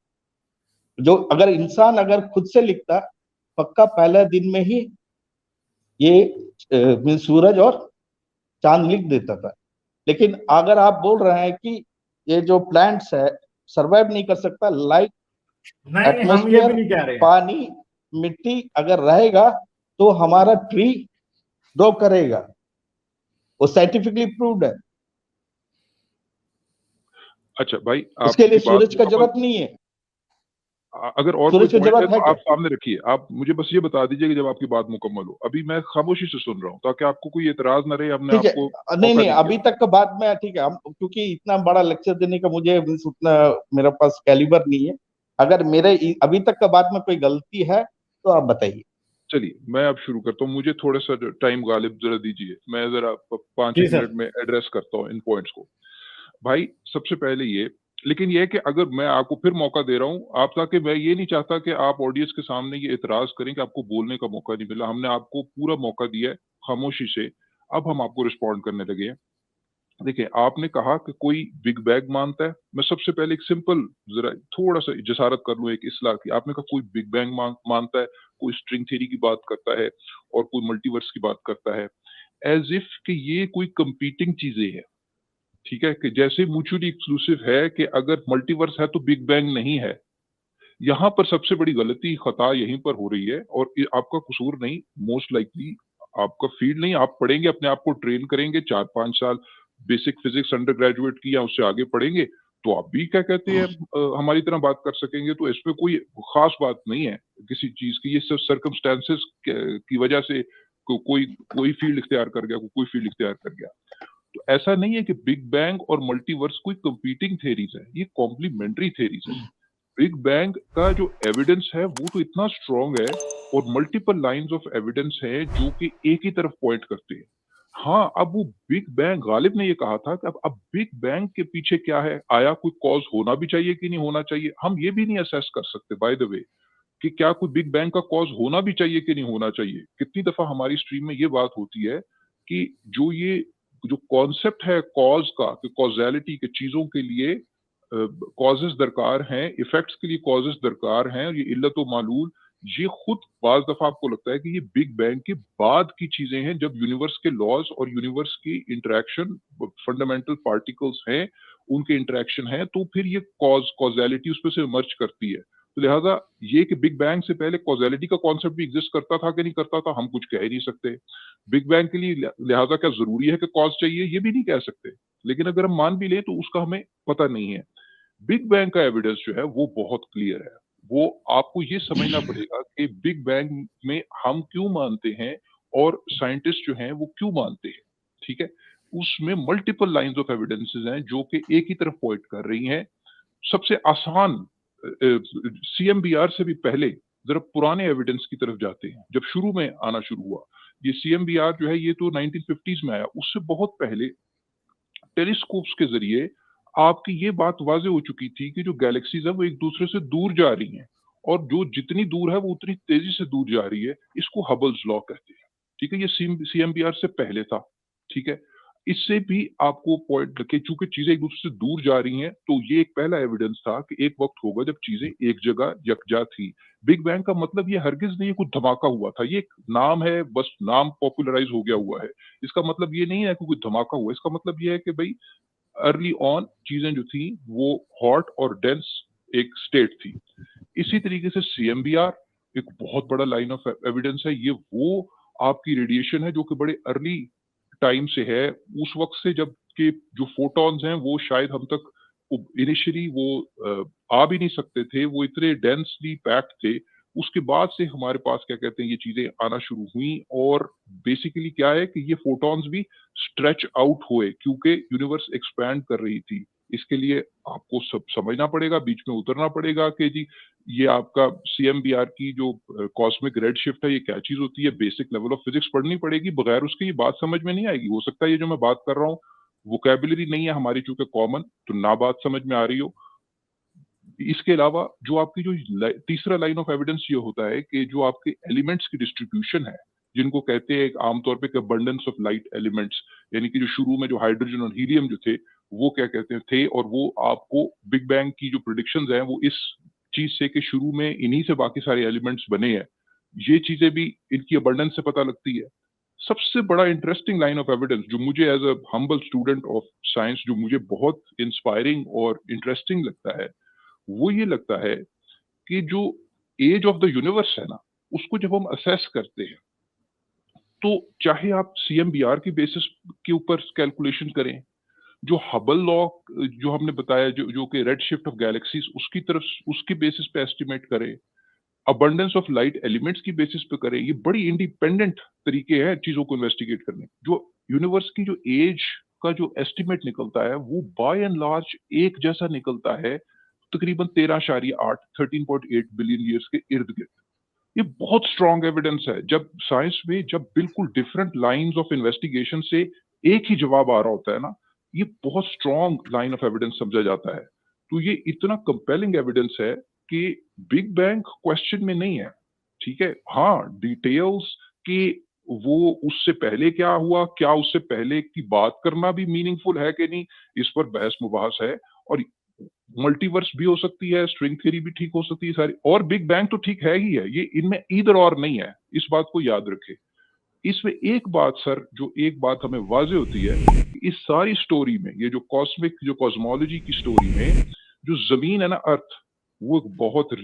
[SPEAKER 2] जो अगर इंसान अगर खुद से लिखता, पक्का पहला दिन में ही ये सूरज और चांद लिख देता था। लेकिन अगर आप बोल रहे हैं कि ये जो प्लांट्स है सरवाइव नहीं कर सकता, लाइट,
[SPEAKER 1] नहीं, हम ये भी
[SPEAKER 2] एटमॉस्फेयर,
[SPEAKER 1] नहीं कह रहे हैं।
[SPEAKER 2] पानी, मिट्टी अगर रहेगा तो हमारा ट्री ग्रो करेगा, वो साइंटिफिकली प्रूव्ड है।
[SPEAKER 3] अच्छा भाई,
[SPEAKER 2] उसके लिए
[SPEAKER 3] आपकी बात
[SPEAKER 2] सूरज का
[SPEAKER 3] मुकम्मल,
[SPEAKER 2] जरूरत नहीं है।
[SPEAKER 3] अगर और कोई
[SPEAKER 2] सूरज की
[SPEAKER 3] पॉइंट है
[SPEAKER 2] जरूरत है
[SPEAKER 3] तो
[SPEAKER 2] क्या?
[SPEAKER 3] आप सामने रखिए। आप मुझे बस ये बता दीजिए कि जब आपकी बात मुकम्मल हो। अभी मैं खामोशी से सुन रहा हूँ ताकि आपको कोई एतराज ना रहे। हमने
[SPEAKER 2] ठीक है,
[SPEAKER 3] आपको
[SPEAKER 2] नहीं
[SPEAKER 3] मौका
[SPEAKER 2] नहीं,
[SPEAKER 3] नहीं दिया।
[SPEAKER 2] अभी तक का बात में ठीक है। हम क्योंकि इतना बड़ा लेक्चर देने का मुझे उतना मेरे पास कैलिबर नहीं है। अगर मेरे अभी तक का बात में कोई गलती है तो आप बताइए।
[SPEAKER 3] चलिए मैं अब शुरू करता हूँ। मुझे थोड़ा सा टाइम गालिब जरा दीजिए, मैं जरा 5
[SPEAKER 1] जी
[SPEAKER 3] एक
[SPEAKER 1] सर।
[SPEAKER 3] मिनट में एड्रेस करता हूँ इन पॉइंट्स को। भाई सबसे पहले ये, लेकिन ये है कि अगर मैं आपको फिर मौका दे रहा हूँ आप, ताकि मैं ये नहीं चाहता कि आप ऑडियंस के सामने ये इतराज करें कि आपको बोलने का मौका नहीं मिला। हमने आपको पूरा मौका दिया है खामोशी से, अब हम आपको रिस्पॉन्ड करने लगे हैं। देखिए, आपने कहा कि कोई बिग बैग मानता है। मैं सबसे पहले एक सिंपल जरा थोड़ा सा जसारत कर लूं एक इस्लाह की। आपने कहा कोई बिग बैंग मानता है, कोई स्ट्रिंग थ्योरी की बात करता है और कोई मल्टीवर्स की बात करता है, एज इफ कि ये कोई कंपीटिंग चीजें हैं। ठीक है, कि जैसे म्यूचुअली एक्सक्लूसिव है कि अगर मल्टीवर्स है तो बिग बैंग नहीं है। यहाँ पर सबसे बड़ी गलती खता यहीं पर हो रही है, और ये आपका कसूर नहीं, मोस्ट लाइकली आपका फील्ड नहीं। आप पढ़ेंगे, अपने आप को ट्रेन करेंगे 4-5 साल बेसिक फिजिक्स अंडर ग्रेजुएट की या उससे आगे पढ़ेंगे, तो आप भी क्या कहते हैं हमारी तरह बात कर सकेंगे। तो इसमें कोई खास बात नहीं है किसी चीज की। ये सब सर्कमस्टेंसेस की वजह से कोई कोई फील्ड इख्तियार कर गया, कोई फील्ड इख्तियार कर गया। तो ऐसा नहीं है कि बिग बैंग और मल्टीवर्स कोई कंपीटिंग थेरीज है, ये कॉम्प्लीमेंट्री थेरीज है। बिग बैंग का जो एविडेंस है वो तो इतना स्ट्रॉन्ग है, और मल्टीपल लाइंस ऑफ एविडेंस है जो कि एक ही तरफ पॉइंट करते हैं। हाँ, अब वो बिग बैंग, गालिब ने ये कहा था कि अब बिग बैंग के पीछे क्या है, आया कोई कॉज होना भी चाहिए कि नहीं होना चाहिए। हम ये भी नहीं असेस कर सकते बाय द वे कि क्या कोई बिग बैंग का कॉज होना भी चाहिए कि नहीं होना चाहिए। कितनी दफा हमारी स्ट्रीम में ये बात होती है कि जो कॉन्सेप्ट है कॉज का, कि कॉजेलिटी के चीजों के लिए कॉजेस दरकार हैं, इफेक्ट्स के लिए कॉजेस दरकार हैं, और ये इल्लत व मालूल, ये खुद बाज दफा आपको लगता है कि ये बिग बैंग के बाद की चीजें हैं, जब यूनिवर्स के लॉज और यूनिवर्स की इंटरेक्शन, फंडामेंटल पार्टिकल्स हैं उनके इंटरेक्शन है, तो फिर ये कॉजेलिटी उसमें से इमर्ज करती है। तो लिहाजा ये कि बिग बैंग से पहले कॉजेलिटी का कॉन्सेप्ट भी एग्जिस्ट करता था कि नहीं करता था, हम कुछ कह ही नहीं सकते। बिग बैंग के लिए लिहाजा क्या जरूरी है कि कॉज चाहिए, ये भी नहीं कह सकते। लेकिन अगर हम मान भी लें तो उसका हमें पता नहीं है। बिग बैंग का एविडेंस जो है वो बहुत क्लियर है। वो आपको ये समझना पड़ेगा कि बिग बैंग में हम क्यों मानते हैं और साइंटिस्ट जो हैं वो क्यों मानते हैं। ठीक है, उसमें मल्टीपल लाइंस ऑफ एविडेंसेस हैं जो कि एक ही तरफ पॉइंट कर रही हैं। सबसे आसान सीएमबीआर से भी पहले जरा पुराने एविडेंस की तरफ जाते हैं, जब शुरू में आना शुरू हुआ। ये सीएमबीआर जो है ये तो 1950s में आया, उससे बहुत पहले टेलीस्कोप्स के जरिए आपकी ये बात वाज़ेह हो चुकी थी कि जो गैलेक्सीज है वो एक दूसरे से दूर जा रही हैं, और जो जितनी दूर है वो उतनी तेजी से दूर जा रही है। इसको हबल्स लॉ कहते हैं। ठीक है, ये सीएमबीआर से पहले था। ठीक है, इससे भी आपको पॉइंट रखे, चूंकि चीजें एक दूसरे से दूर जा रही हैं, तो ये एक पहला एविडेंस था कि एक वक्त होगा जब चीजें एक जगह यकजा थी। बिग बैंग का मतलब ये हरगिज नहीं कुछ धमाका हुआ था, ये एक नाम है, बस नाम पॉपुलराइज हो गया हुआ है। इसका मतलब ये नहीं है कि कुछ धमाका हुआ, इसका मतलब ये है कि भाई अर्ली ऑन चीजें जो थी वो हॉट और डेंस एक स्टेट थी। इसी तरीके से सीएमबीआर एक बहुत बड़ा लाइन ऑफ एविडेंस है। ये वो आपकी रेडिएशन है जो कि बड़े अर्ली टाइम से है, उस वक्त से जब के जो फोटॉन्स हैं वो शायद हम तक इनिशियली वो आ भी नहीं सकते थे, वो इतने डेंसली पैक्ड थे। उसके बाद से हमारे पास क्या कहते हैं ये चीजें आना शुरू हुई, और बेसिकली क्या है कि ये फोटॉन्स भी स्ट्रेच आउट हुए क्योंकि यूनिवर्स एक्सपैंड कर रही थी। इसके लिए आपको सब समझना पड़ेगा, बीच में उतरना पड़ेगा कि जी ये आपका CMBR की जो कॉस्मिक रेड शिफ्ट है ये क्या चीज होती है, बेसिक लेवल ऑफ फिजिक्स पढ़नी पड़ेगी, बगैर उसके ये बात समझ में नहीं आएगी। हो सकता है ये जो मैं बात कर रहा हूँ वोकैबुलरी नहीं है हमारी चूंकि कॉमन, तो ना बात समझ में आ रही हो। इसके अलावा जो आपकी जो तीसरा लाइन ऑफ एविडेंस ये होता है कि जो आपके एलिमेंट्स की डिस्ट्रीब्यूशन है, जिनको कहते हैं आमतौर पे अबंडेंस ऑफ लाइट एलिमेंट्स, यानी कि जो शुरू में जो हाइड्रोजन और हीलियम जो थे वो क्या कहते हैं थे, और वो आपको बिग बैंग की जो प्रेडिक्शंस हैं वो इस चीज से कि शुरू में इन्हीं से बाकी सारे एलिमेंट्स बने हैं, ये चीजें भी इनकी अबंडेंस से पता लगती है। सबसे बड़ा इंटरेस्टिंग लाइन ऑफ एविडेंस जो मुझे as a humble student of science जो मुझे बहुत इंस्पायरिंग और इंटरेस्टिंग लगता है, वो ये लगता है कि जो एज ऑफ द यूनिवर्स है ना, उसको जब हम असेस करते हैं तो चाहे आप CMBR की बेसिस के ऊपर कैलकुलेशन करें, जो हबल लॉ जो हमने बताया जो कि रेड शिफ्ट ऑफ गैलेक्सीज उसकी तरफ उसकी बेसिस पे एस्टिमेट करें, अबंडेंस ऑफ लाइट एलिमेंट्स की बेसिस पे करें, ये बड़ी इंडिपेंडेंट तरीके हैं चीजों को इन्वेस्टिगेट करने। जो यूनिवर्स की जो एज का जो एस्टिमेट निकलता है वो बाय एंड लार्ज एक जैसा निकलता है, तकरीबन 13.8 बिलियन ईयर्स के इर्द गिर्द। ये बहुत स्ट्रॉन्ग एविडेंस है। जब साइंस में जब बिल्कुल डिफरेंट लाइंस ऑफ इन्वेस्टिगेशन से एक ही जवाब आ रहा होता है ना, ये बहुत स्ट्रॉन्ग लाइन ऑफ एविडेंस समझा जाता है। तो ये इतना कंपेलिंग एविडेंस है कि बिग बैंग क्वेश्चन में नहीं है, ठीक है। हाँ, डिटेल्स कि वो उससे पहले क्या हुआ, क्या उससे पहले की बात करना भी मीनिंगफुल है कि नहीं, इस पर बहस मुबाहस है। और मल्टीवर्स भी हो सकती है, स्ट्रिंग थ्योरी भी ठीक हो सकती है सारी, और बिग बैंग तो ठीक है ही है, ये इनमें ईदर और नहीं है, इस बात को याद रखें। इसमें एक बात सर, जो एक बात हमें वाजे होती है कि इस सारी स्टोरी में, ये जो कॉस्मिक जो कॉस्मोलॉजी की स्टोरी में, जो जमीन है ना अर्थ, वो एक बहुत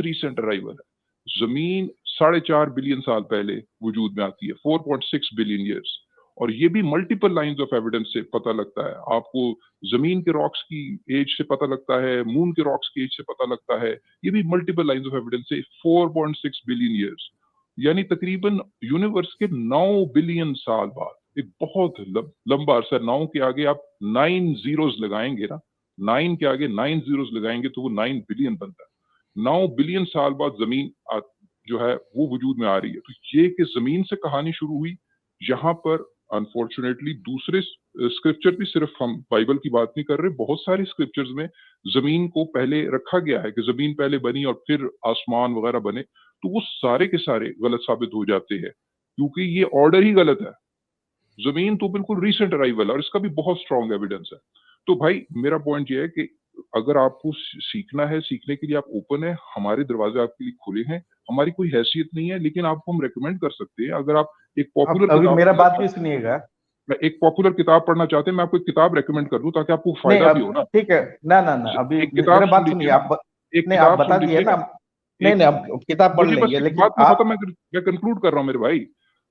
[SPEAKER 3] रीसेंट अराइवल है। जमीन 4.5 बिलियन साल पहले वजूद में आती है, 4.6 बिलियन ईयर्स। और ये भी मल्टीपल लाइंस ऑफ एविडेंस से पता लगता है आपको। जमीन के रॉक्स की एज से पता लगता है, मून के रॉक्स की एज से पता लगता है, ये भी मल्टीपल लाइंस ऑफ एविडेंस से 4.6 बिलियन ईयर्स, यानी तकरीबन यूनिवर्स के 9 बिलियन साल बाद। एक बहुत लंबा अरसा। 9 के आगे आप 9 जीरोस लगाएंगे ना, 9 के आगे 9 जीरोस लगाएंगे तो वो 9 बिलियन बनता है। 9 बिलियन साल बाद जमीन जो है वो वजूद में आ रही है। तो ये कि जमीन से कहानी शुरू हुई, यहाँ पर अनफॉर्चुनेटली दूसरे स्क्रिप्चर भी, सिर्फ हम बाइबल की बात नहीं कर रहे, बहुत सारे स्क्रिप्चर्स में जमीन को पहले रखा गया है कि जमीन पहले बनी और फिर आसमान वगैरह बने, तो वो सारे के सारे गलत साबित हो जाते हैं क्योंकि ये ऑर्डर ही गलत है। जमीन तो बिल्कुल रिसेंट अराइवल है और इसका भी बहुत स्ट्रॉन्ग एविडेंस है। तो भाई मेरा पॉइंट ये है कि अगर आपको सीखना है, सीखने के लिए आप ओपन है, हमारे दरवाजे आपके लिए खुले हैं। हमारी कोई हैसियत नहीं है, लेकिन आपको हम रेकमेंड कर सकते हैं। अगर आप एक पॉपुलर
[SPEAKER 2] अभी मेरा बात भी सुनिएगा,
[SPEAKER 3] मैं एक पॉपुलर किताब पढ़ना चाहते हैं, मैं आपको एक किताब रेकमेंड कर दूं ताकि आपको फायदा भी हो ना।
[SPEAKER 2] ठीक है, ना अभी
[SPEAKER 3] एक किताब
[SPEAKER 2] मेरा बात सुनिए आप।
[SPEAKER 3] एक
[SPEAKER 2] नहीं, आप
[SPEAKER 3] किताब
[SPEAKER 2] बता
[SPEAKER 3] सुन
[SPEAKER 2] दिए
[SPEAKER 3] लीजिएगा।
[SPEAKER 2] ना। नहीं, अब किताब पढ़
[SPEAKER 3] मुझे बस
[SPEAKER 2] लेंगे, लेकिन
[SPEAKER 3] बात में
[SPEAKER 2] आप
[SPEAKER 3] खत्म, मैं कंक्लूड कर रहा हूँ मेरे भाई।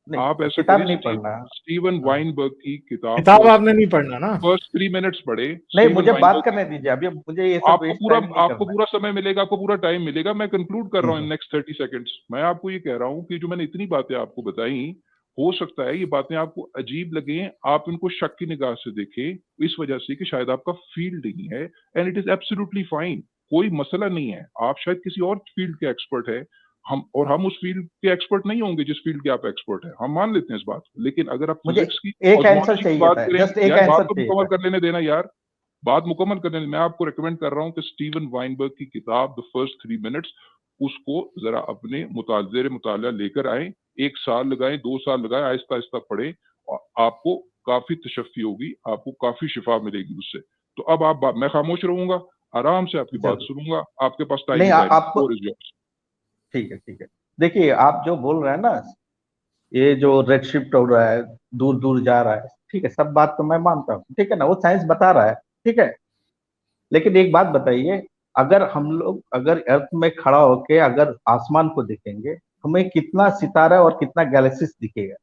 [SPEAKER 3] आप ऐसा
[SPEAKER 2] किताब
[SPEAKER 3] करिए,
[SPEAKER 2] नहीं पढ़ना।
[SPEAKER 3] स्टीवन वाइनबर्ग की
[SPEAKER 1] किताब आपने नहीं पढ़ना ना,
[SPEAKER 3] फर्स्ट 3 मिनट्स पढ़े।
[SPEAKER 2] नहीं, मुझे बात करने दीजिए, अभी मुझे ये सब वेस्ट टाइम नहीं
[SPEAKER 3] आपको
[SPEAKER 2] करना।
[SPEAKER 3] पूरा समय मिलेगा, आपको पूरा टाइम मिलेगा। मैं कंक्लूड कर रहा हूँ इन नेक्स्ट 30 सेकंड्स। मैं आपको ये कह रहा हूँ कि जो मैंने इतनी बातें आपको बताई, हो सकता है ये बातें आपको अजीब लगे, आप इनको शक की निगाह से देखें, इस वजह से कि शायद आपका फील्ड नहीं है, and it is absolutely fine, कोई मसला नहीं है। आप शायद किसी और फील्ड के एक्सपर्ट है, हम उस फील्ड के एक्सपर्ट नहीं होंगे जिस फील्ड के आप एक्सपर्ट है, हम मान लेते हैं इस बात को। लेकिन अगर आप
[SPEAKER 2] मुझे
[SPEAKER 3] फिजिक्स की
[SPEAKER 2] एक आंसर
[SPEAKER 3] की
[SPEAKER 2] चाहिए
[SPEAKER 3] बात
[SPEAKER 2] था,
[SPEAKER 3] करें,
[SPEAKER 2] जस्ट एक
[SPEAKER 3] यार बात
[SPEAKER 2] आंसर
[SPEAKER 3] तो
[SPEAKER 2] चाहिए
[SPEAKER 3] मुकम्मल
[SPEAKER 2] था।
[SPEAKER 3] कर लेने देना यार, बात मुकम्मल करने। मैं आपको रेकमेंड कर रहा हूँ कि स्टीवन वाइनबर्ग की किताब द फर्स्ट 3 मिनट्स, उसको जरा अपने मुताला लेकर आए, 1 साल लगाएं, 2 साल लगाएं, आहिस्ता आहिस्ता पढ़े, और आपको काफी तशफ़ी होगी, आपको काफी शिफा मिलेगी उससे। तो अब मैं खामोश रहूंगा, आराम से आपकी बात सुनूंगा, आपके पास टाइम
[SPEAKER 2] नहीं,
[SPEAKER 3] है,
[SPEAKER 2] आप ठीक है। देखिए, आप जो बोल रहे हैं ना, ये जो रेड शिफ्ट हो रहा है, दूर दूर जा रहा है, ठीक है, सब बात तो मैं मानता हूँ, ठीक है ना, वो साइंस बता रहा है, ठीक है। लेकिन एक बात बताइए, अगर हम लोग अगर अर्थ में खड़ा होके अगर आसमान को देखेंगे, हमें कितना सितारा और कितना गैलेक्सीज दिखेगा?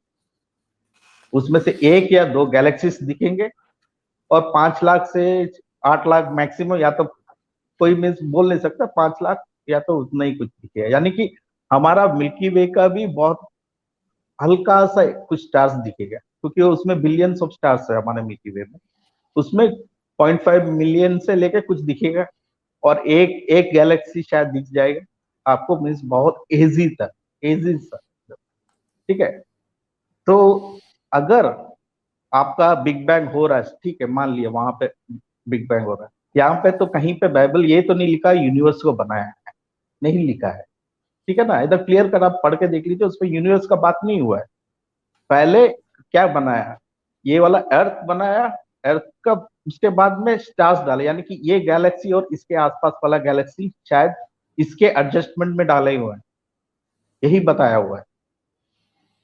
[SPEAKER 2] उसमें से 1 या 2 गैलेक्सीज दिखेंगे, और 5 लाख से 8 लाख मैक्सिमम, या तो कोई मीन्स बोल नहीं सकता 5 लाख, या तो उतना ही कुछ दिखेगा। यानी कि हमारा मिल्की वे का भी बहुत हल्का सा कुछ स्टार्स दिखेगा, क्योंकि उसमें बिलियंस ऑफ स्टार्स है हमारे मिल्की वे में। उसमें 0.5 मिलियन से लेके कुछ दिखेगा, और एक गैलेक्सी शायद दिख जाएगा आपको, मीन्स बहुत एजी तक, एजी तक, ठीक है। तो अगर आपका बिग बैंग हो रहा है, ठीक है, मान लिया वहां पे बिग बैंग हो रहा है, यहाँ पे तो कहीं पे बाइबल ये तो नहीं लिखा यूनिवर्स को बनाया है, नहीं लिखा है, ठीक है ना। इधर क्लियर कर आप पढ़ के देख लीजिए, उसमें यूनिवर्स का बात नहीं हुआ है। पहले क्या बनाया, ये वाला अर्थ बनाया, अर्थ का उसके बाद में स्टार्स डाले, यानी कि ये गैलेक्सी और इसके आसपास वाला गैलेक्सी शायद इसके एडजस्टमेंट में डाले हुए हैं, यही बताया हुआ है।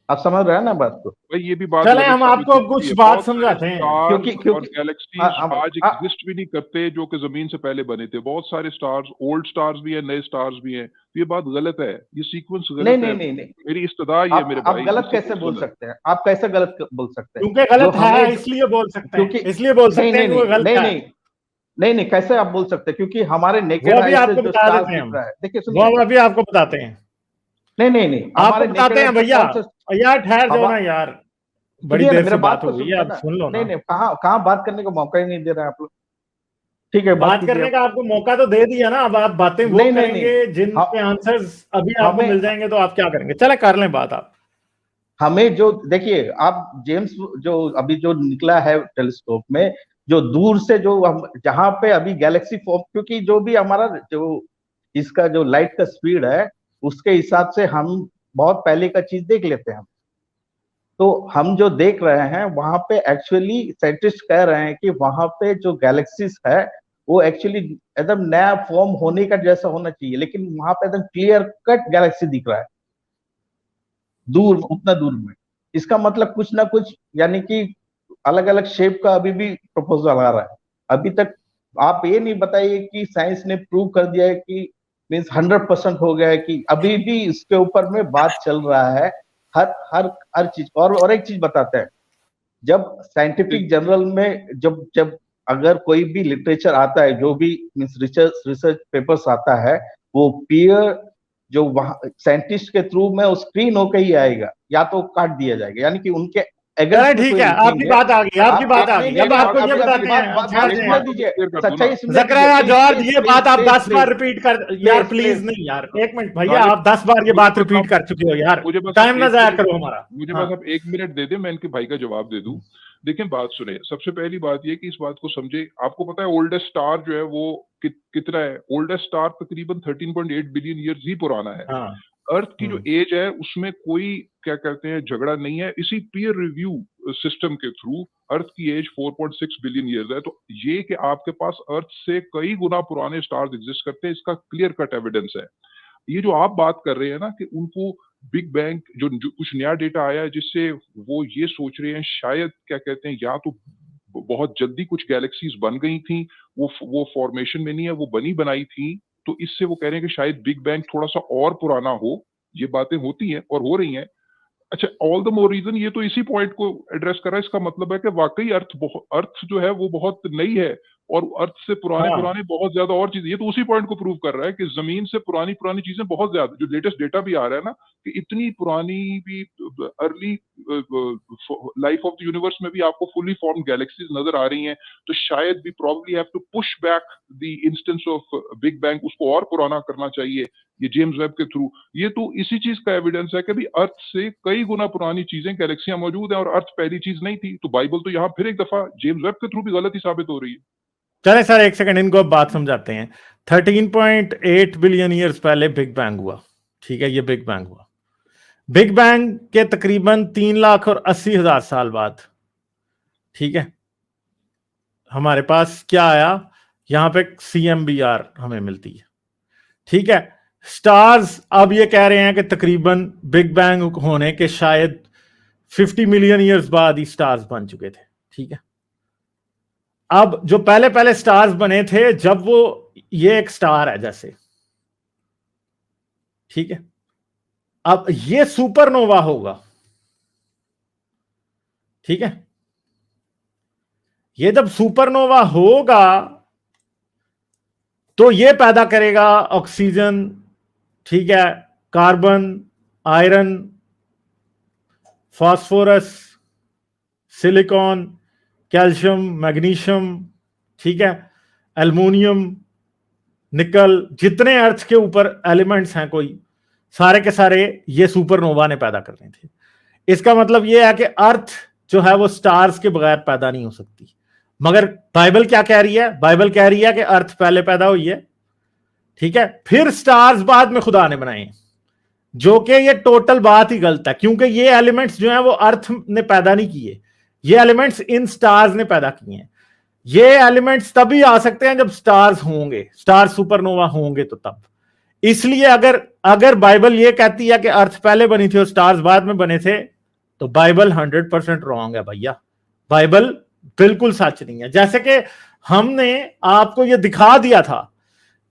[SPEAKER 2] आप समझ रहे हैं ना बात को?
[SPEAKER 3] भाई ये भी बात
[SPEAKER 1] चले
[SPEAKER 3] गलत
[SPEAKER 1] हम
[SPEAKER 3] साबित
[SPEAKER 1] आपको
[SPEAKER 3] होती
[SPEAKER 1] कुछ
[SPEAKER 3] है।
[SPEAKER 1] बात
[SPEAKER 3] बहुत सारे
[SPEAKER 1] समझाते हैं।
[SPEAKER 3] स्टार्स
[SPEAKER 2] क्योंकि
[SPEAKER 3] और गैलेक्सीज आज एग्जिस्ट भी नहीं करते जो कि जमीन से पहले बने थे। बहुत सारे स्टार्स, ओल्ड स्टार्स भी है, नए स्टार्स भी हैं। ये बात गलत है, ये सीक्वेंस
[SPEAKER 2] नहीं
[SPEAKER 3] गलत
[SPEAKER 2] नहीं
[SPEAKER 3] है।
[SPEAKER 2] नहीं नहीं,
[SPEAKER 3] मेरी इस्तदा ये है मेरे
[SPEAKER 2] आप
[SPEAKER 3] भाई,
[SPEAKER 2] गलत
[SPEAKER 3] ये
[SPEAKER 2] कैसे
[SPEAKER 3] सीक्वेंस
[SPEAKER 2] बोल
[SPEAKER 3] गलत।
[SPEAKER 2] सकते हैं? आप कैसे गलत बोल सकते हैं?
[SPEAKER 1] क्योंकि गलत है इसलिए बोल सकते
[SPEAKER 2] क्योंकि
[SPEAKER 1] हैं, इसलिए बोल
[SPEAKER 2] नहीं
[SPEAKER 1] सकते हैं
[SPEAKER 2] नहीं
[SPEAKER 1] कि वो
[SPEAKER 2] नहीं
[SPEAKER 1] गलत
[SPEAKER 2] नहीं
[SPEAKER 1] है।
[SPEAKER 2] नहीं नहीं नहीं, कैसे आप बोल सकते हैं? क्योंकि हमारे
[SPEAKER 1] वो
[SPEAKER 2] नेकेड
[SPEAKER 1] अभी
[SPEAKER 2] आई से
[SPEAKER 1] आपको
[SPEAKER 2] जो
[SPEAKER 1] बता
[SPEAKER 2] स्टार्स
[SPEAKER 1] देते हैं
[SPEAKER 2] दिख
[SPEAKER 1] हम,
[SPEAKER 2] रहा है, देखिए
[SPEAKER 1] वो
[SPEAKER 2] सुनिए,
[SPEAKER 1] हम अभी आपको बताते हैं,
[SPEAKER 2] नहीं नहीं नहीं,
[SPEAKER 1] आपको
[SPEAKER 2] हमारे
[SPEAKER 1] बताते
[SPEAKER 2] नेकेड
[SPEAKER 1] हैं
[SPEAKER 2] आई से
[SPEAKER 1] भैया।
[SPEAKER 2] कौन सा
[SPEAKER 1] यार ठहर जाओ
[SPEAKER 2] हवा,
[SPEAKER 1] ना यार, बड़ी
[SPEAKER 2] सुनिए ना,
[SPEAKER 1] देर
[SPEAKER 2] मेरा
[SPEAKER 1] से
[SPEAKER 2] बात
[SPEAKER 1] बात
[SPEAKER 2] तो
[SPEAKER 1] हो गई है,
[SPEAKER 2] सुनिए
[SPEAKER 1] अब
[SPEAKER 2] ना।
[SPEAKER 1] सुन लो
[SPEAKER 2] नहीं
[SPEAKER 1] ना।
[SPEAKER 2] नहीं, कहाँ कहाँ बात करने का मौका ही नहीं दे रहे हैं आप लोग। ठीक है, बात
[SPEAKER 1] बात
[SPEAKER 2] कीजिए
[SPEAKER 1] करने
[SPEAKER 2] आप।
[SPEAKER 1] का आपको मौका तो दे दिया ना, अब आप बातें वो
[SPEAKER 2] नहीं नहीं
[SPEAKER 1] करेंगे
[SPEAKER 2] नहीं,
[SPEAKER 1] जिनके आंसर्स अभी आपको
[SPEAKER 2] हमें
[SPEAKER 1] मिल जाएंगे, तो आप क्या करेंगे? चले कर लें बात आप।
[SPEAKER 2] हमें जो देखिए, आप जेम्स जो अभी जो निकला है टेलीस्कोप में, जो दूर से जो हम जहां पे अभी गैलेक्सी फॉर्म, क्योंकि जो भी हमारा जो इसका जो लाइट का स्पीड है उसके हिसाब से हम बहुत पहले का चीज देख लेते हैं। तो हम जो देख रहे हैं वहां पे एक्चुअली साइंटिस्ट कह रहे हैं कि वहां पे जो गैलेक्सीज है वो एक्चुअली एकदम नया फॉर्म होने का जैसा होना चाहिए, लेकिन वहां पे एकदम क्लियर कट गैलेक्सी दिख रहा है दूर, उतना दूर में। इसका मतलब कुछ ना कुछ, यानी कि अलग अलग शेप का अभी भी प्रपोजल आ रहा है। अभी तक आप ये नहीं बताइए कि साइंस ने प्रूव कर दिया है कि मीन्स 100% हो गया है, कि अभी भी इसके ऊपर में बात चल रहा है। हर हर हर चीज, और एक चीज बताते हैं, जब साइंटिफिक जर्नल में जब जब अगर कोई भी लिटरेचर आता है, जो भी मीन्स रिसर्च पेपर्स आता है, वो पीयर जो वहां साइंटिस्ट के थ्रू में वो स्क्रीन होकर ही आएगा, या तो काट दिया जाएगा, यानी कि उनके
[SPEAKER 1] चले
[SPEAKER 2] अगेंस्ट में
[SPEAKER 1] ठीक
[SPEAKER 2] कोई
[SPEAKER 1] है, आपकी
[SPEAKER 2] लिखेंगे।
[SPEAKER 1] बात आ गई, आपकी
[SPEAKER 2] आप
[SPEAKER 1] बात आ
[SPEAKER 2] नहीं
[SPEAKER 1] गई।
[SPEAKER 2] नहीं
[SPEAKER 1] अब
[SPEAKER 2] नहीं,
[SPEAKER 1] आपको ये
[SPEAKER 2] अभी अभी
[SPEAKER 1] बताते हैं,
[SPEAKER 2] बात
[SPEAKER 1] ठहर
[SPEAKER 2] बात
[SPEAKER 3] एक
[SPEAKER 1] जाएं
[SPEAKER 2] सुनने
[SPEAKER 3] बात
[SPEAKER 1] आप।
[SPEAKER 3] तो
[SPEAKER 2] दीजिए,
[SPEAKER 3] क्लियर कर दूं ना।
[SPEAKER 2] सच्चाई सुनने
[SPEAKER 1] जकरिया
[SPEAKER 2] दीजिए,
[SPEAKER 1] जॉर्ज,
[SPEAKER 2] प्लीज
[SPEAKER 1] ये
[SPEAKER 2] प्लीज
[SPEAKER 1] बात आप
[SPEAKER 2] प्लीज
[SPEAKER 1] 10 बार
[SPEAKER 2] प्लीज
[SPEAKER 1] रिपीट कर, यार
[SPEAKER 2] प्लीज
[SPEAKER 1] प्लीज
[SPEAKER 2] प्लीज
[SPEAKER 1] नहीं यार, एक मिनट भैया,
[SPEAKER 3] गालिब,
[SPEAKER 1] आप 10 बार ये
[SPEAKER 3] मुझे
[SPEAKER 1] बात
[SPEAKER 3] बस
[SPEAKER 1] रिपीट
[SPEAKER 3] आप
[SPEAKER 1] कर चुके हो यार,
[SPEAKER 3] मुझे बस आप
[SPEAKER 1] टाइम ना
[SPEAKER 3] एक
[SPEAKER 1] जाया
[SPEAKER 3] मिनट
[SPEAKER 1] करो हमारा।
[SPEAKER 3] मुझे
[SPEAKER 1] हाँ
[SPEAKER 3] बस आप 1 मिनट दे दें, मैं इनके भाई का जवाब दे दूं। देखिए बात सुने, सबसे पहली बात ये कि इस बात को समझे। आपको पता है ओल्डेस्ट स्टार जो है वो कितना है? ओल्डेस्ट स्टार तकरीबन 13.8 बिलियन ईयर्स ही पुराना है।
[SPEAKER 1] हाँ।
[SPEAKER 3] अर्थ की जो एज है उसमें कोई क्या कहते हैं झगड़ा नहीं है। इसी पीयर रिव्यू सिस्टम के थ्रू अर्थ की एज 4.6 बिलियन ईयर्स है। तो ये कि आपके पास अर्थ से कई गुना पुराने स्टार्स एग्जिस्ट करते हैं, इसका क्लियर कट एविडेंस है। ये जो आप बात कर रहे हैं ना कि उनको बिग बैंग जो कुछ नया डेटा आया है जिससे वो ये सोच रहे हैं शायद क्या कहते हैं, या तो बहुत जल्दी कुछ गैलेक्सीज बन गई थी, वो फॉर्मेशन में नहीं है, वो बनी बनाई थी। तो इससे वो कह रहे हैं कि शायद बिग बैंग थोड़ा सा और पुराना हो। ये बातें होती हैं और हो रही हैं। अच्छा, ऑल द मोर रीजन, ये तो इसी पॉइंट को एड्रेस कर रहा है। इसका मतलब है कि वाकई अर्थ जो है वो बहुत नई है, और अर्थ से पुराने
[SPEAKER 1] हाँ
[SPEAKER 3] पुराने बहुत ज्यादा और चीजें। ये तो उसी पॉइंट को प्रूव कर रहा है कि जमीन से पुरानी पुरानी चीजें बहुत ज्यादा, जो लेटेस्ट डेटा भी आ रहा है ना, कि इतनी पुरानी भी early life of the universe में भी आपको फुली फॉर्म गैलेक्सीज नजर आ रही हैं। तो शायद we probably have to push back the instance of big bang, उसको और पुराना करना चाहिए ये जेम्स वेब के थ्रू। ये तो इसी चीज का एविडेंस है कि भी अर्थ से कई गुना पुरानी चीजें, गैलेक्सियां मौजूद हैं, और अर्थ पहली चीज नहीं थी। तो बाइबल तो यहाँ फिर एक दफा जेम्स वेब के थ्रू भी गलत ही साबित हो रही है।
[SPEAKER 1] चले सर, एक सेकंड, इनको अब बात समझाते हैं। 13.8 बिलियन ईयर्स पहले बिग बैंग हुआ, ठीक है, ये बिग बैंग हुआ। बिग बैंग के तकरीबन 3,80,000 साल बाद, ठीक है, हमारे पास क्या आया? यहां पे CMBR हमें मिलती है, ठीक है। स्टार्स अब ये कह रहे हैं कि तकरीबन बिग बैंग होने के शायद 50 मिलियन ईयर्स बाद ही स्टार्स बन चुके थे, ठीक है। अब जो पहले पहले स्टार्स बने थे, जब वो, ये एक स्टार है जैसे, ठीक है, अब ये सुपरनोवा होगा, ठीक है। ये जब सुपरनोवा होगा तो ये पैदा करेगा ऑक्सीजन, ठीक है, carbon, iron, phosphorus, silicon, calcium, magnesium, ठीक है, एल्युमिनियम, निकल, जितने अर्थ के ऊपर एलिमेंट्स हैं कोई, सारे के सारे ये सुपरनोवा ने पैदा करने थे। इसका मतलब ये है कि अर्थ जो है वो स्टार्स के बगैर पैदा नहीं हो सकती। मगर बाइबल क्या कह रही है? बाइबल कह रही है कि अर्थ पहले पैदा हुई है, ठीक है, फिर स्टार्स बाद में खुदा ने बनाए हैं, जो कि ये टोटल बात ही गलत है, क्योंकि ये एलिमेंट्स जो हैं वो अर्थ ने पैदा नहीं किए, ये एलिमेंट्स इन स्टार्स ने पैदा किए हैं। ये एलिमेंट्स तभी आ सकते हैं जब स्टार्स होंगे, स्टार सुपरनोवा होंगे तो तब। इसलिए अगर बाइबल ये कहती है कि अर्थ पहले बनी थी और स्टार्स बाद में बने थे, तो बाइबल 100% रॉन्ग है भैया, बाइबल बिल्कुल सच नहीं है। जैसे कि हमने आपको ये दिखा दिया था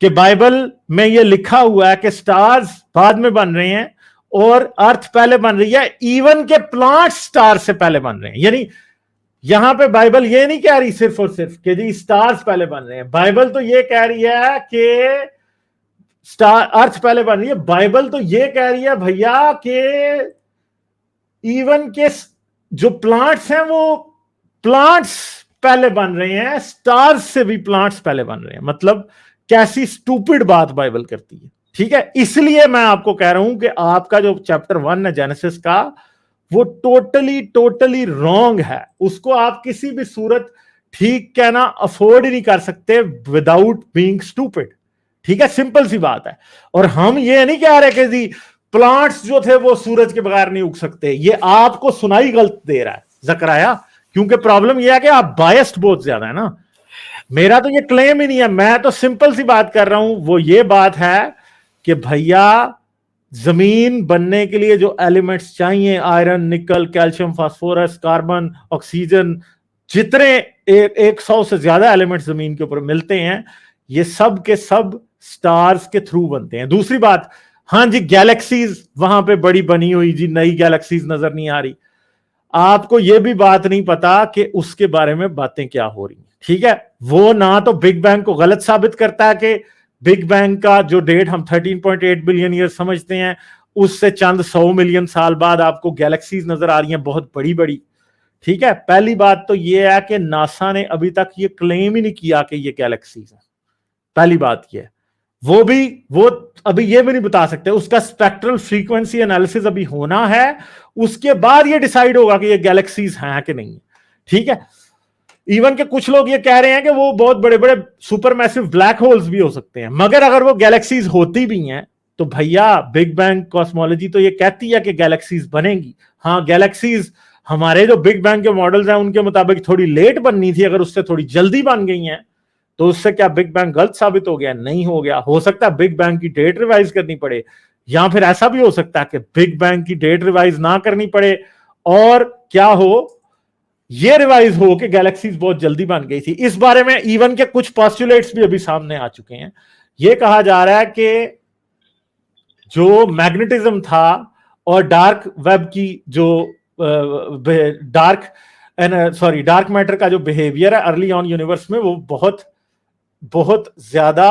[SPEAKER 1] कि बाइबल में ये लिखा हुआ है कि स्टार्स बाद में बन रहे हैं और अर्थ पहले बन रही है, इवन के प्लांट स्टार से पहले बन रहे हैं। यानी यहां पे बाइबल ये नहीं कह रही सिर्फ और सिर्फ कि जी स्टार्स पहले बन रहे हैं, बाइबल तो ये कह रही है कि स्टार अर्थ पहले बन रही है। बाइबल तो ये कह रही है भैया कि इवन के जो प्लांट्स हैं वो प्लांट्स पहले बन रहे हैं, स्टार्स से भी प्लांट्स पहले बन रहे हैं। मतलब कैसी स्टूपिड बात बाइबल करती है, ठीक है। इसलिए मैं आपको कह रहा हूं कि आपका जो चैप्टर 1 है जेनेसिस का, वो टोटली रॉन्ग है। उसको आप किसी भी सूरत ठीक कहना अफोर्ड ही नहीं कर सकते विदाउट बीइंग स्टूपिड, ठीक है, सिंपल सी बात है। और हम ये नहीं कह रहे कि जी प्लांट्स जो थे वो सूरज के बगैर नहीं उग सकते, ये आपको सुनाई गलत दे रहा है जकराया, क्योंकि प्रॉब्लम यह है कि आप बायस्ड बहुत ज्यादा है ना। मेरा तो ये क्लेम ही नहीं है, मैं तो सिंपल सी बात कर रहा हूं। वो ये बात है कि भैया जमीन बनने के लिए जो एलिमेंट्स चाहिए, आयरन, निकल, कैल्शियम, फास्फोरस, कार्बन, ऑक्सीजन, जितने 100 से ज्यादा एलिमेंट्स जमीन के ऊपर मिलते हैं, ये सब के सब स्टार्स के थ्रू बनते हैं। दूसरी बात, हाँ जी गैलेक्सीज वहां पे बड़ी बनी हुई जी, नई गैलेक्सीज नजर नहीं आ रही। आपको यह भी बात नहीं पता कि उसके बारे में बातें क्या हो रही हैं, ठीक है। वो ना तो बिग बैंग को गलत साबित करता है कि बिग बैंग का जो डेट हम 13.8 बिलियन ईयर समझते हैं, उससे चंद 100 मिलियन साल बाद आपको गैलेक्सीज नजर आ रही हैं बहुत बड़ी बड़ी, ठीक है। पहली बात तो यह है कि नासा ने अभी तक ये क्लेम ही नहीं किया कि ये गैलेक्सीज है, पहली बात यह। वो अभी ये भी नहीं बता सकते, उसका स्पेक्ट्रल फ्रीक्वेंसी एनालिसिस अभी होना है, उसके बाद ये डिसाइड होगा कि ये गैलेक्सीज हैं कि नहीं, ठीक है। इवन के कुछ लोग ये कह रहे हैं कि वो बहुत बड़े बड़े सुपरमैसिव ब्लैक होल्स भी हो सकते हैं, मगर अगर वो गैलेक्सीज होती भी हैं तो भैया बिग बैंग कॉस्मोलॉजी तो ये कहती है कि गैलेक्सीज बनेंगी। हाँ, गैलेक्सीज हमारे जो बिग बैंग के मॉडल्स हैं उनके मुताबिक थोड़ी लेट बननी थी, अगर उससे थोड़ी जल्दी बन गई हैं तो उससे क्या बिग बैंग गलत साबित हो गया? नहीं हो गया। हो सकता है बिग बैंग की डेट रिवाइज करनी पड़े, या फिर ऐसा भी हो सकता है कि बिग बैंग की डेट रिवाइज ना करनी पड़े और क्या हो, ये रिवाइज हो कि गैलेक्सीज बहुत जल्दी बन गई थी। इस बारे में इवन के कुछ पॉस्टुलेट्स भी अभी सामने आ चुके हैं। ये कहा जा रहा है कि जो मैग्नेटिज्म था और डार्क वेब की जो डार्क मैटर का जो बिहेवियर है अर्ली ऑन यूनिवर्स में, वो बहुत ज्यादा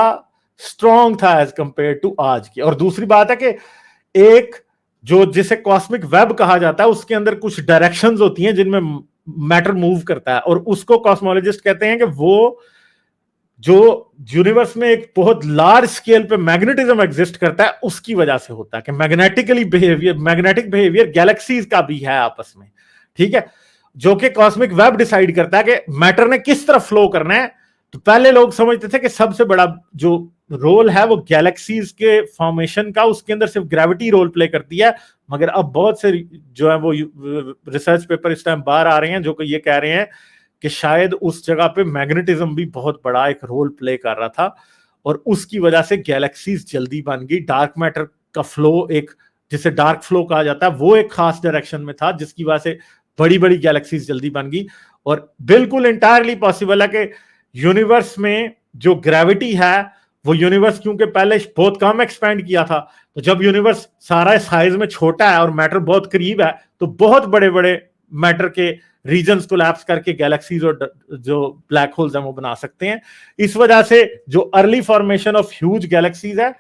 [SPEAKER 1] स्ट्रॉन्ग था एज कंपेयर टू आज की। और दूसरी बात है कि एक जो जिसे कॉस्मिक वेब कहा जाता है, उसके अंदर कुछ डायरेक्शंस होती हैं जिनमें मैटर मूव करता है, और उसको कॉस्मोलॉजिस्ट कहते हैं कि वो जो यूनिवर्स में एक बहुत लार्ज स्केल पे मैग्नेटिज्म एग्जिस्ट करता है, उसकी वजह से होता है कि मैग्नेटिक बिहेवियर गैलेक्सीज का भी है आपस में, ठीक है, जो कि कॉस्मिक वेब डिसाइड करता है कि मैटर ने किस तरफ फ्लो करना है। तो पहले लोग समझते थे कि सबसे बड़ा जो रोल है वो गैलेक्सीज के फॉर्मेशन का, उसके अंदर सिर्फ ग्रेविटी रोल प्ले करती है, मगर अब बहुत से जो है वो रिसर्च पेपर इस टाइम बाहर आ रहे हैं जो कि ये कह रहे हैं कि शायद उस जगह पे मैग्नेटिज्म भी बहुत बड़ा एक रोल प्ले कर रहा था, और उसकी वजह से गैलेक्सीज जल्दी बन गई। डार्क मैटर का फ्लो, एक जिसे डार्क फ्लो कहा जाता है, वो एक खास डायरेक्शन में था जिसकी वजह से बड़ी बड़ी गैलेक्सीज जल्दी बन गई। और बिल्कुल इंटायरली पॉसिबल है कि यूनिवर्स में जो ग्रेविटी है, वो यूनिवर्स क्योंकि पहले बहुत कम एक्सपैंड किया था, तो जब यूनिवर्स सारा साइज में छोटा है और मैटर बहुत करीब है, तो बहुत बड़े बड़े मैटर के रीजन्स कोलैप्स करके गैलेक्सीज और जो ब्लैक होल्स हैं वो बना सकते हैं। इस वजह से जो early formation of huge galaxies है,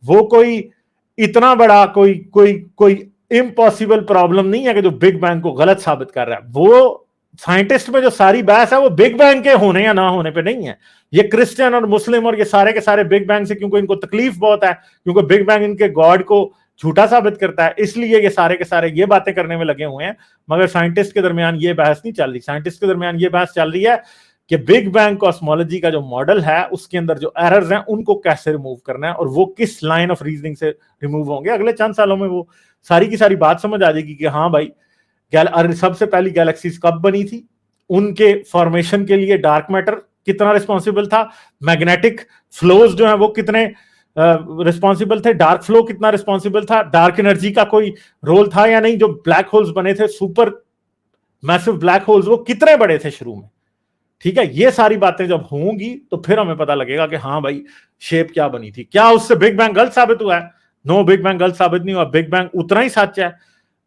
[SPEAKER 1] वो कोई इतना बड़ा कोई इम्पॉसिबल प्रॉब्लम नहीं है कि जो बिग बैंग को गलत साबित कर रहा है। वो साइंटिस्ट में जो सारी बहस है वो बिग बैंग के होने या ना होने पे नहीं है। ये क्रिश्चियन और मुस्लिम और ये सारे के सारे बिग बैंग से, क्योंकि इनको तकलीफ बहुत है, क्योंकि बिग बैंग इनके गॉड को झूठा साबित करता है, इसलिए ये सारे के सारे ये बातें करने में लगे हुए हैं। मगर साइंटिस्ट के दरमियान ये बहस नहीं चल रही। साइंटिस्ट के दरमियान ये बहस चल रही है कि बिग बैंग कॉस्मोलॉजी का जो मॉडल है उसके अंदर जो एरर्स हैं उनको कैसे रिमूव करना है और वो किस लाइन ऑफ रीजनिंग से रिमूव होंगे। अगले चंद सालों में वो सारी की सारी बात समझ आ जाएगी कि हाँ भाई, सबसे पहली गैलेक्सीज कब बनी थी, उनके फॉर्मेशन के लिए डार्क मैटर कितना रिस्पॉन्सिबल था, मैग्नेटिक फ्लोज जो है वो कितने रिस्पॉन्सिबल थे, डार्क फ्लो कितना रिस्पॉन्सिबल था, डार्क एनर्जी का कोई रोल था या नहीं, जो ब्लैक होल्स बने थे, सुपर मैसिव ब्लैक होल्स, वो कितने बड़े थे शुरू में। ठीक है, ये सारी बातें जब होंगी तो फिर हमें पता लगेगा कि हाँ भाई शेप क्या बनी थी। क्या उससे बिग बैंग गलत साबित हुआ है? नो, बिग बैंग गलत साबित नहीं हुआ। बिग बैंग उतना ही सच है,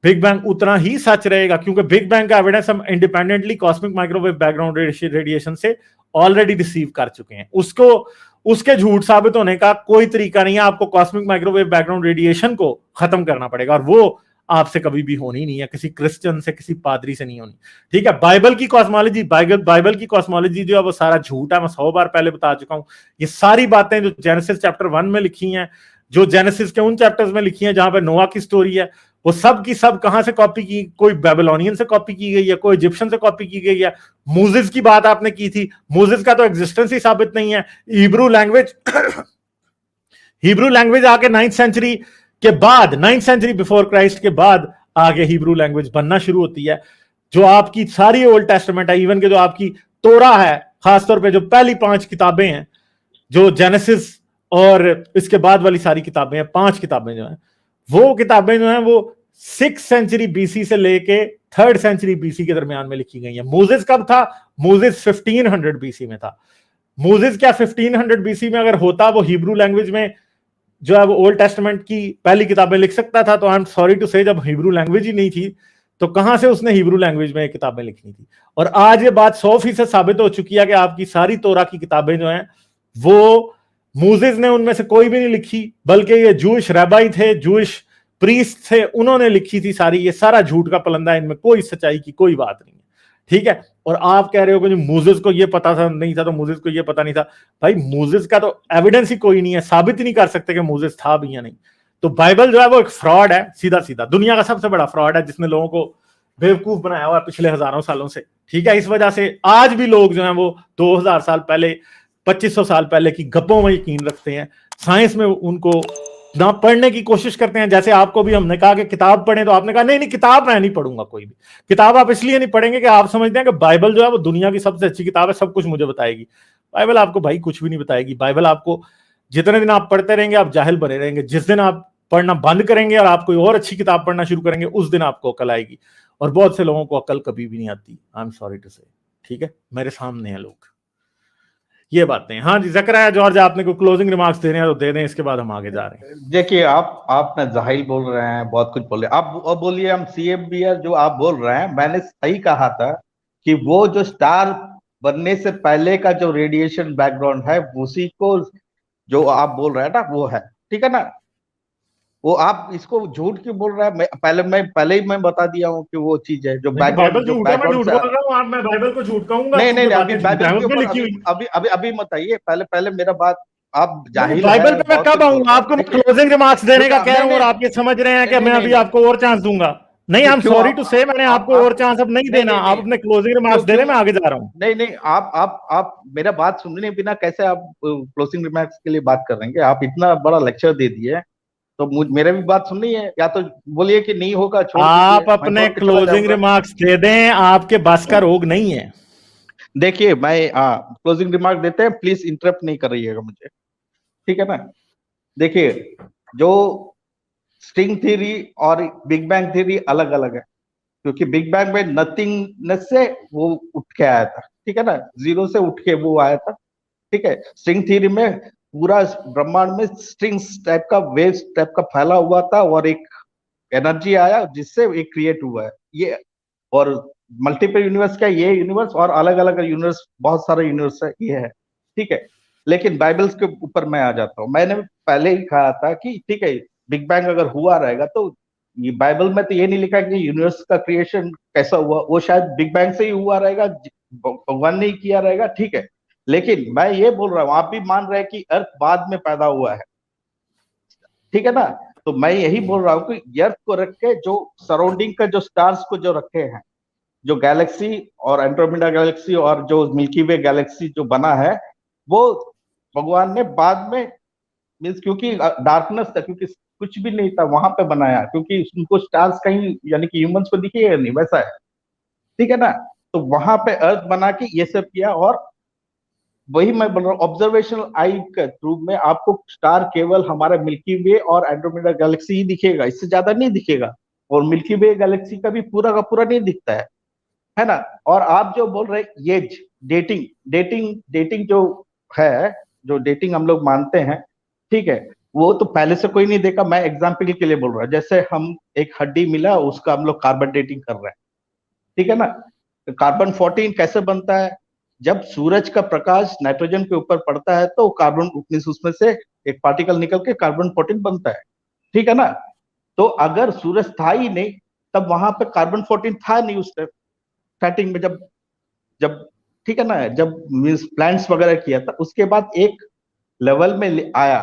[SPEAKER 1] बिग बैंग उतना ही सच रहेगा, क्योंकि बिग बैंग का एविडेंस हम independently cosmic microwave background radiation से ऑलरेडी रिसीव कर चुके हैं। उसके झूठ साबित होने का कोई तरीका नहीं है। आपको कॉस्मिक माइक्रोवेव बैकग्राउंड रेडिएशन को खत्म करना पड़ेगा, और वो आपसे कभी भी होनी नहीं है, किसी क्रिश्चियन से, किसी पादरी से नहीं होनी। ठीक है, बाइबल की कॉस्मोलॉजी, बाइबल की कॉस्मोलॉजी जो है वो सारा झूठ है। मैं 100 बार पहले बता चुका हूं। ये सारी बातें जो जेनेसिस चैप्टर 1 में लिखी हैं, जो जेनेसिस के उन चैप्टर्स में लिखी हैं जहां पे नोआ की स्टोरी है, वो सब की सब कहां से कॉपी की? कोई बेबीलोनियन से कॉपी की गई है, कोई इजिप्शियन से कॉपी की गई है। मूसेस की बात आपने की थी, मूसेस का तो एग्जिस्टेंस ही साबित नहीं है। हिब्रू लैंग्वेज आके 9th सेंचुरी के बाद, 9th सेंचुरी बिफोर क्राइस्ट के बाद आगे हिब्रू लैंग्वेज बनना शुरू होती है। जो आपकी सारी ओल्ड टेस्टामेंट है, इवन के जो आपकी तोरा है, खासतौर पे जो पहली 5 किताबें हैं, जो जेनेसिस और इसके बाद वाली सारी किताबें हैं, 5 किताबें जो हैं, वो किताबें जो हैं वो 6th सेंचुरी बीसी से लेके 3rd सेंचुरी बीसी के दरमियान में लिखी गई है। मोसेस कब था? मोसेस 1500 बीसी में था। मोसेस क्या 1500 बीसी में अगर होता, वो हिब्रू लैंग्वेज में जो है वो ओल्ड टेस्टामेंट की पहली किताबें लिख सकता था? तो आई एम सॉरी टू से, जब हिब्रू लैंग्वेज ही नहीं थी तो कहां से उसने हिब्रू लैंग्वेज में किताबें लिखनी थी? और आज ये बात 100% साबित हो चुकी है कि आपकी सारी तोरा की किताबें जो हैं वो मूसेस ने उनमें से कोई भी नहीं लिखी, बल्कि ये जूइश रैबाई थे, जूइश प्रीस्ट थे, उन्होंने लिखी थी सारी। ये सारा झूठ का पलंदा है, इनमें कोई सच्चाई की कोई बात नहीं है। ठीक है, और आप कह रहे हो कि मूसेस को ये पता था नहीं था, तो मूसेस को ये पता नहीं था। भाई मूसेस का तो एविडेंस ही कोई नहीं है, साबित ही नहीं कर सकते कि मूसेस था भी या नहीं। तो बाइबल जो है वो एक फ्रॉड है, सीधा सीधा दुनिया का सबसे बड़ा फ्रॉड है, जिसने लोगों को बेवकूफ बनाया हुआ है पिछले हजारों सालों से। ठीक है, इस वजह से आज भी लोग जो हैं वो 2000 साल पहले, 2500 साल पहले की गप्पों में यकीन रखते हैं, साइंस में उनको ना पढ़ने की कोशिश करते हैं। जैसे आपको भी हमने कहा कि किताब पढ़ें, तो आपने कहा नहीं किताब मैं नहीं पढ़ूंगा कोई भी किताब। आप इसलिए नहीं पढ़ेंगे कि आप समझते हैं कि बाइबल जो है वो दुनिया की सबसे अच्छी किताब है, सब कुछ मुझे बताएगी। बाइबल आपको भाई कुछ भी नहीं बताएगी। बाइबल आपको, जितने दिन आप पढ़ते रहेंगे आप जाहिल बने रहेंगे। जिस दिन आप पढ़ना बंद करेंगे और आप कोई और अच्छी किताब पढ़ना शुरू करेंगे, उस दिन आपको अकल आएगी। और बहुत से लोगों को अकल कभी भी नहीं आती, आई एम सॉरी टू से। ठीक है, मेरे सामने है लोग, ये बातें। हाँ जी ज़करिया जॉर्ज, आपने कोई क्लोजिंग रिमार्क्स देने हैं तो दे दें, इसके बाद हम आगे जा रहे हैं।
[SPEAKER 2] देखिए, आपने जाहिल बोल रहे हैं, बहुत कुछ बोले आप। अब बोलिए, हम CFBR जो आप बोल रहे हैं, मैंने सही कहा था कि वो जो स्टार बनने से पहले का जो रेडिएशन बैकग्राउंड है, उसी को जो आप बोल रहे हैं ना, वो है। ठीक है ना? वो आप इसको झूठ क्यों बोल रहे हैं? पहले ही मैं बता दिया हूँ कि वो चीज है जो बैकग्राउंड, जो बैकग्राउंड से।
[SPEAKER 1] आप, मैं बाइबल को झूठ कहूंगा?
[SPEAKER 2] नहीं, अभी बाइबल के ऊपर अभी मत आइए। पहले मेरा बात, आप जाहिल
[SPEAKER 1] बाइबल पे मैं कब आऊंगा? आपको मैं क्लोजिंग रिमार्क्स देने का कह रहा हूँ और आप ये समझ रहे हैं कि मैं अभी आपको और चांस दूंगा। नहीं, आई एम सॉरी टू से, मैंने आपको और चांस अब नहीं देना। आप अपने क्लोजिंग रिमार्क्स देने में आगे जा रहा हूँ।
[SPEAKER 2] नहीं, आप मेरा बात सुनने बिना कैसे आप क्लोजिंग रिमार्क्स के लिए बात कर रहे हैं? आप इतना बड़ा लेक्चर दे दिए, तो मेरा भी बात सुननी है। या तो बोलिए कि नहीं होगा, छोड़ दीजिए।
[SPEAKER 1] आप अपने क्लोजिंग रिमार्क्स दे दें, आपके बस का रोग नहीं है।
[SPEAKER 2] देखिए, मैं क्लोजिंग रिमार्क देते हैं, प्लीज इंटरप्ट नहीं कर रहिएगा मुझे। ठीक है ना? देखिए, जो स्ट्रिंग थ्योरी और बिग बैंग थ्योरी अलग अलग है, क्योंकि बिग बैंग में नथिंगनेस से वो उठ के आया था। ठीक है ना? जीरो से उठ के वो आया था। ठीक है? स्ट्रिंग थ्योरी में पूरा ब्रह्मांड में स्ट्रिंग्स टाइप का, वेव्स टाइप का फैला हुआ था, और एक एनर्जी आया जिससे एक क्रिएट हुआ है ये। और मल्टीपल यूनिवर्स का ये यूनिवर्स, और अलग अलग यूनिवर्स, बहुत सारे यूनिवर्स है, ये है। ठीक है? लेकिन बाइबल्स के ऊपर मैं आ जाता हूँ। मैंने पहले ही कहा था कि ठीक है, बिग बैंग अगर हुआ रहेगा तो ये बाइबल में तो ये नहीं लिखा कि यूनिवर्स का क्रिएशन कैसा हुआ, वो शायद बिग बैंग से ही हुआ रहेगा, भगवान ने ही किया रहेगा, ठीक है। लेकिन मैं ये बोल रहा हूँ, आप भी मान रहे हैं कि अर्थ बाद में पैदा हुआ है, ठीक है ना। तो मैं यही बोल रहा हूँ कि अर्थ को रख के जो सराउंडिंग का जो स्टार्स को जो रखे हैं, जो गैलेक्सी और एंड्रोमेडा गैलेक्सी और जो मिल्की वे गैलेक्सी जो बना है, वो भगवान ने बाद में, मीन्स क्योंकि डार्कनेस था, क्योंकि कुछ भी नहीं था वहां पे बनाया, क्योंकि उनको स्टार्स कहीं यानी कि ह्यूमंस को दिखेगा नहीं, वैसा है, ठीक है ना। तो वहां पे अर्थ बना के ये सब किया, और वही मैं बोल रहा हूँ, ऑब्जर्वेशनल आई के थ्रू में आपको स्टार केवल हमारा मिल्की वे और एंड्रोमेडा गैलेक्सी ही दिखेगा, इससे ज्यादा नहीं दिखेगा। और मिल्की वे गैलेक्सी का भी पूरा का पूरा नहीं दिखता है ना। और आप जो बोल रहे ये डेटिंग डेटिंग डेटिंग जो है, जो डेटिंग हम लोग मानते हैं, ठीक है, वो तो पहले से कोई नहीं देखा। मैं एग्जाम्पल के लिए बोल रहा हूँ, जैसे हम एक हड्डी मिला, उसका हम लोग कार्बन डेटिंग कर रहे हैं, ठीक है ना। तो कार्बन 14 कैसे बनता है? जब सूरज का प्रकाश नाइट्रोजन के ऊपर पड़ता है तो कार्बन उसमें से एक पार्टिकल निकल के कार्बन 14 बनता है, ठीक है ना। तो अगर सूरज था ही नहीं, तब वहां पे कार्बन 14 था नहीं उस टाइम स्टार्टिंग में, जब जब ठीक है ना, जब मीन्स प्लांट्स वगैरह किया था, उसके बाद एक लेवल में आया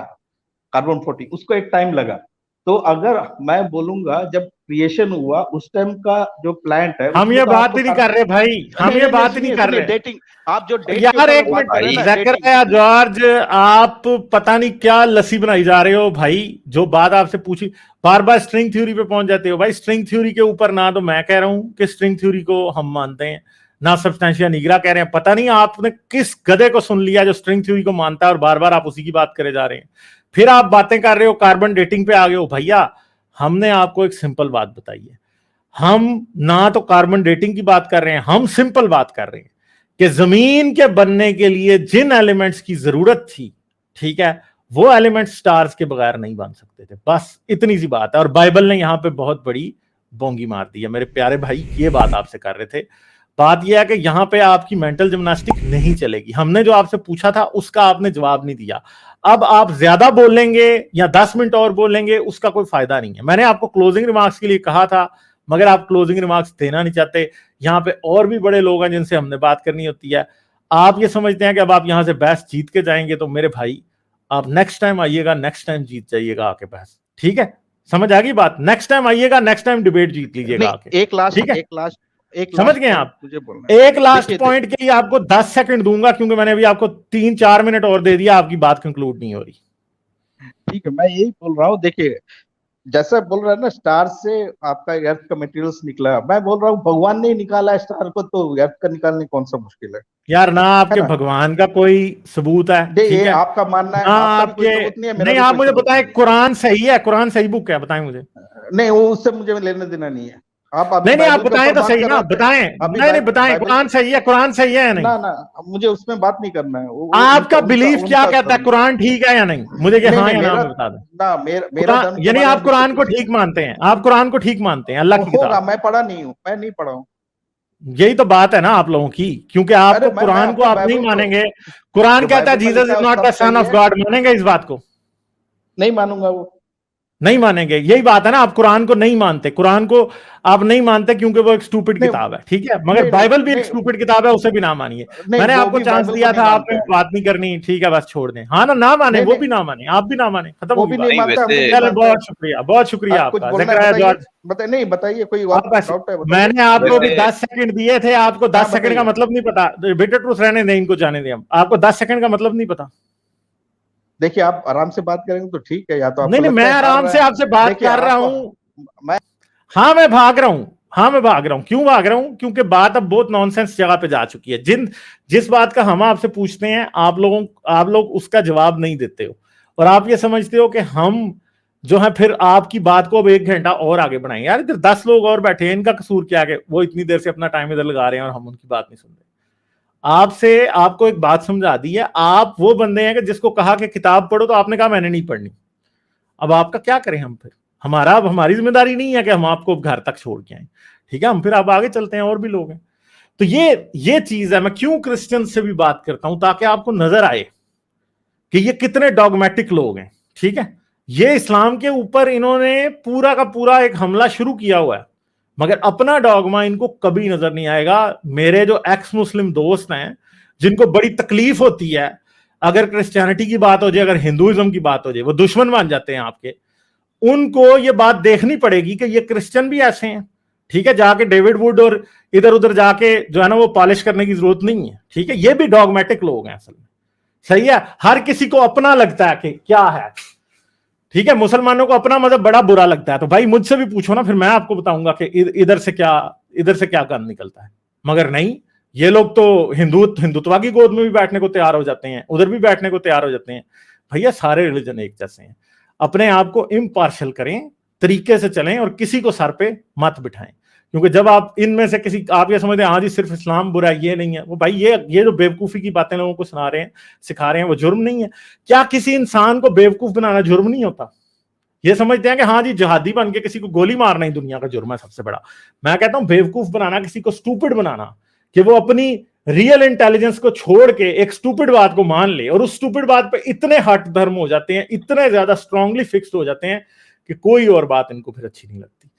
[SPEAKER 2] कार्बन 14, उसको एक टाइम लगा। तो अगर मैं बोलूंगा जब क्रिएशन हुआ उस टाइम का जो प्लांट है,
[SPEAKER 1] हम ये बात ही नहीं कर रहे भाई, हम ये बात ही नहीं कर रहे।
[SPEAKER 2] डेटिंग, आप जो डेट
[SPEAKER 1] यार एक मिनट, जकरिया जॉर्ज, आप पता नहीं क्या लस्सी बनाई जा रहे हो भाई। जो बात आपसे पूछी, बार बार स्ट्रिंग थ्योरी पे पहुंच जाते हो भाई। स्ट्रिंग थ्योरी के ऊपर ना तो मैं कह रहा हूं कि स्ट्रिंग थ्योरी को हम मानते हैं, ना सब्सटेंशिया निग्रा कह रहे हैं। पता नहीं आपने किस गधे को सुन लिया जो स्ट्रिंग थ्योरी को मानता है और बार बार आप उसी की बात करे जा रहे हैं। फिर आप बातें कर रहे हो कार्बन डेटिंग पे आ गए हो। भैया हमने आपको एक सिंपल बात बताई है, हम ना तो कार्बन डेटिंग की बात कर रहे हैं, हम सिंपल बात कर रहे हैं कि जमीन के बनने के लिए जिन एलिमेंट्स की जरूरत थी, ठीक है, वो एलिमेंट्स स्टार्स के बगैर नहीं बन सकते थे। बस इतनी सी बात है। और बाइबल ने यहां पे बहुत बड़ी बोंगी मार दी है मेरे प्यारे भाई। ये बात आपसे कर रहे थे। बात यह है कि यहां पे आपकी मेंटल जिम्नास्टिक नहीं चलेगी। हमने जो आपसे पूछा था उसका आपने जवाब नहीं दिया। अब आप ज्यादा बोलेंगे या 10 मिनट और बोलेंगे, उसका कोई फायदा नहीं है। मैंने आपको क्लोजिंग रिमार्क्स के लिए कहा था, मगर आप क्लोजिंग रिमार्क्स देना नहीं चाहते। यहाँ पे और भी बड़े लोग हैं जिनसे हमने बात करनी होती है। आप ये समझते हैं कि अब आप यहां से बहस जीत के जाएंगे, तो मेरे भाई आप नेक्स्ट टाइम आइएगा, नेक्स्ट टाइम जीत जाइएगा आके बहस, ठीक है? समझ आ गई बात? नेक्स्ट टाइम आइएगा, नेक्स्ट टाइम डिबेट जीत लीजिएगा आके।
[SPEAKER 2] एक लास्ट,
[SPEAKER 1] ठीक है,
[SPEAKER 2] एक
[SPEAKER 1] समझ गए आप?
[SPEAKER 2] मुझे बोलना है।
[SPEAKER 1] एक लास्ट पॉइंट के लिए आपको 10 सेकंड दूंगा, क्योंकि मैंने अभी आपको 3-4 मिनट और दे दिया, आपकी बात कंक्लूड नहीं हो रही।
[SPEAKER 2] ठीक है, मैं यही बोल रहा हूँ, देखिए जैसा बोल रहा है ना, स्टार से आपका अर्थ का मटेरियल्स निकला, मैं बोल रहा हूँ भगवान ने निकाला स्टार को, तो अर्थ का निकालने कौन सा मुश्किल है
[SPEAKER 1] यार? ना आपके भगवान का कोई सबूत है, ठीक है?
[SPEAKER 2] आपका मानना है,
[SPEAKER 1] ना
[SPEAKER 2] आपका कोई
[SPEAKER 1] आपके,
[SPEAKER 2] सबूत नहीं है, मेरा
[SPEAKER 1] नहीं
[SPEAKER 2] भी
[SPEAKER 1] आप
[SPEAKER 2] कोई
[SPEAKER 1] मुझे
[SPEAKER 2] सबूत
[SPEAKER 1] बताएं
[SPEAKER 2] नहीं है।
[SPEAKER 1] कुरान सही है? कुरान सही बुक है, बताएं मुझे।
[SPEAKER 2] नहीं, वो उससे मुझे लेना देना नहीं है। आप अभी
[SPEAKER 1] नहीं आप
[SPEAKER 2] बाइबल के
[SPEAKER 1] बताएं
[SPEAKER 2] ऊपर
[SPEAKER 1] तो
[SPEAKER 2] बात
[SPEAKER 1] सही
[SPEAKER 2] कर
[SPEAKER 1] ना,
[SPEAKER 2] रहे थे।
[SPEAKER 1] बताएं।
[SPEAKER 2] अभी
[SPEAKER 1] नहीं बताएं, कुरान सही है, कुरान सही है या नहीं?
[SPEAKER 2] ना मुझे उसमें बात नहीं करना है। वो
[SPEAKER 1] आपका
[SPEAKER 2] उनका
[SPEAKER 1] बिलीफ क्या कहता है?
[SPEAKER 2] धर्म।
[SPEAKER 1] कुरान ठीक है या नहीं? मुझे कि हाँ या ना में बता दें।
[SPEAKER 2] ना मेरा धर्म के
[SPEAKER 1] यानी
[SPEAKER 2] बारे में
[SPEAKER 1] आप कुरान को ठीक मानते हैं? आप कुरान को ठीक मानते हैं, अल्लाह की
[SPEAKER 2] होगा,
[SPEAKER 1] किताब?
[SPEAKER 2] मैं पढ़ा नहीं हूँ, मैं नहीं पढ़ा हूँ।
[SPEAKER 1] यही तो बात है ना आप लोगों की, क्योंकि आपको
[SPEAKER 2] मैं
[SPEAKER 1] कुरान को
[SPEAKER 2] अपने
[SPEAKER 1] आप नहीं
[SPEAKER 2] बाइबल को,
[SPEAKER 1] मानेंगे। कुरान
[SPEAKER 2] जो
[SPEAKER 1] कहता है
[SPEAKER 2] बाइबल में
[SPEAKER 1] जीसस
[SPEAKER 2] लिखा
[SPEAKER 1] इज
[SPEAKER 2] है
[SPEAKER 1] नॉट
[SPEAKER 2] सब
[SPEAKER 1] द सन
[SPEAKER 2] सही
[SPEAKER 1] ऑफ
[SPEAKER 2] है,
[SPEAKER 1] गॉड, मानेंगे इस बात को?
[SPEAKER 2] नहीं मानूंगा वो।
[SPEAKER 1] नहीं मानेंगे, यही बात है ना, आप कुरान को नहीं मानते। कुरान को आप नहीं मानते क्योंकि वो एक स्टूपिड
[SPEAKER 2] नहीं
[SPEAKER 1] किताब है, ठीक है? मगर
[SPEAKER 2] नहीं
[SPEAKER 1] बाइबल भी एक
[SPEAKER 2] नहीं
[SPEAKER 1] स्टूपिड किताब है, उसे भी ना मानिए।
[SPEAKER 2] नहीं,
[SPEAKER 1] मैंने
[SPEAKER 2] वो
[SPEAKER 1] आपको
[SPEAKER 2] भी
[SPEAKER 1] चांस
[SPEAKER 2] बाइबल को
[SPEAKER 1] दिया
[SPEAKER 2] नहीं
[SPEAKER 1] था,
[SPEAKER 2] मानता
[SPEAKER 1] आपने
[SPEAKER 2] है।
[SPEAKER 1] बात नहीं करनी, ठीक है, बस छोड़ दें। हाँ ना माने,
[SPEAKER 2] नहीं
[SPEAKER 1] वो
[SPEAKER 2] नहीं,
[SPEAKER 1] भी ना माने, आप भी ना माने, खत्म
[SPEAKER 2] वो
[SPEAKER 1] होगी
[SPEAKER 2] भी
[SPEAKER 1] बात।
[SPEAKER 2] नहीं मानता, हम भी नहीं
[SPEAKER 1] चलो
[SPEAKER 2] मानते।
[SPEAKER 1] बहुत शुक्रिया
[SPEAKER 2] आप कुछ
[SPEAKER 1] आपका
[SPEAKER 2] बोलना है,
[SPEAKER 1] जकरिया
[SPEAKER 2] बताइए।
[SPEAKER 1] जॉर्ज।
[SPEAKER 2] नहीं बताइए, कोई और
[SPEAKER 1] आप ऐसे,
[SPEAKER 2] डाउट है बताइए।
[SPEAKER 1] मैंने आपको भी
[SPEAKER 3] वैसे
[SPEAKER 1] 10 सेकंड दिए थे, आपको 10 सेकंड का
[SPEAKER 2] बताइए।
[SPEAKER 1] मतलब नहीं पता। बेटर ट्रूथ रहने दें, इनको जाने दें। हम आपको 10 सेकंड का मतलब नहीं पता।
[SPEAKER 2] देखिए, आप आराम से बात करेंगे तो ठीक है, या तो आपको
[SPEAKER 1] नहीं
[SPEAKER 2] लगता
[SPEAKER 1] मैं
[SPEAKER 2] है हार
[SPEAKER 1] आराम
[SPEAKER 2] रहा
[SPEAKER 1] से
[SPEAKER 2] है।
[SPEAKER 1] आपसे बात
[SPEAKER 2] देखिए
[SPEAKER 1] कर रहा
[SPEAKER 2] आपको,
[SPEAKER 1] हूं।
[SPEAKER 2] मैं
[SPEAKER 1] हाँ मैं भाग रहा हूं, क्यों भाग रहा हूं? क्योंकि बात अब बहुत नॉनसेंस जगह पे जा चुकी है। जिस बात का हम आपसे पूछते हैं, आप लोग उसका जवाब नहीं देते हो, और आप ये समझते हो कि हम जो है फिर आपकी बात को अब 1 घंटा और आगे बढ़ाएंगे। यार इधर 10 लोग और बैठे हैं, इनका कसूर क्या है? वो इतनी देर से अपना टाइम इधर लगा रहे हैं और हम उनकी बात नहीं सुन रहे। आपको एक बात समझा दी है। आप वो बंदे हैं कि जिसको कहा कि किताब पढ़ो तो आपने कहा मैंने नहीं पढ़नी। अब आपका क्या करें हम? फिर हमारी जिम्मेदारी नहीं है कि हम आपको घर तक छोड़ के आए, ठीक है? हम फिर अब आगे चलते हैं, और भी लोग हैं। तो ये चीज है। मैं क्यों क्रिश्चियन से भी बात करता हूं, ताकि आपको नजर आए कि ये कितने डॉगमेटिक लोग हैं, ठीक है? ये इस्लाम के ऊपर इन्होंने पूरा का पूरा एक हमला शुरू किया हुआ है, मगर अपना डॉगमा इनको कभी नजर नहीं आएगा। मेरे जो एक्स मुस्लिम दोस्त हैं जिनको बड़ी तकलीफ होती है अगर क्रिश्चियनिटी की बात हो जाए, अगर हिंदुइज्म की बात हो जाए, वो दुश्मन मान जाते हैं आपके, उनको ये बात देखनी पड़ेगी कि ये क्रिश्चियन भी ऐसे हैं। ठीक है, जाके डेविड वुड और इधर उधर जाके जो है ना वो पॉलिश करने की जरूरत नहीं है। ठीक है, ये भी डॉगमेटिक लोग हैं असल में। सही है, हर किसी को अपना लगता है कि क्या है। ठीक है, मुसलमानों को अपना मजहब बड़ा बुरा लगता है, तो भाई मुझसे भी पूछो ना, फिर मैं आपको बताऊंगा कि इधर से क्या गंद निकलता है। मगर नहीं, ये लोग तो हिंदुत्वा की गोद में भी बैठने को तैयार हो जाते हैं, उधर भी बैठने को तैयार हो जाते हैं। भैया सारे रिलीजन एक जैसे हैं, अपने आप को इम्पार्शियल करें, तरीके से चलें और किसी को सर पे मत बिठाएं। क्योंकि जब आप इनमें से किसी, आप ये समझते हैं हाँ जी सिर्फ इस्लाम बुरा है, ये नहीं है, वो भाई ये जो बेवकूफी की बातें लोगों को सुना रहे हैं, सिखा रहे हैं, वो जुर्म नहीं है क्या? किसी इंसान को बेवकूफ बनाना जुर्म नहीं होता? ये समझते हैं कि हाँ जी जिहादी बन के किसी को गोली मारना ही दुनिया का जुर्म है सबसे बड़ा। मैं कहता हूं बेवकूफ बनाना, किसी को स्टूपिड बनाना, कि वो अपनी रियल इंटेलिजेंस को छोड़ के एक स्टूपिड बात को मान ले, और उस स्टूपिड बात पे इतने हट धर्म हो जाते हैं, इतने ज्यादा स्ट्रांगली फिक्स्ड हो जाते हैं कि कोई और बात इनको फिर अच्छी नहीं लगती।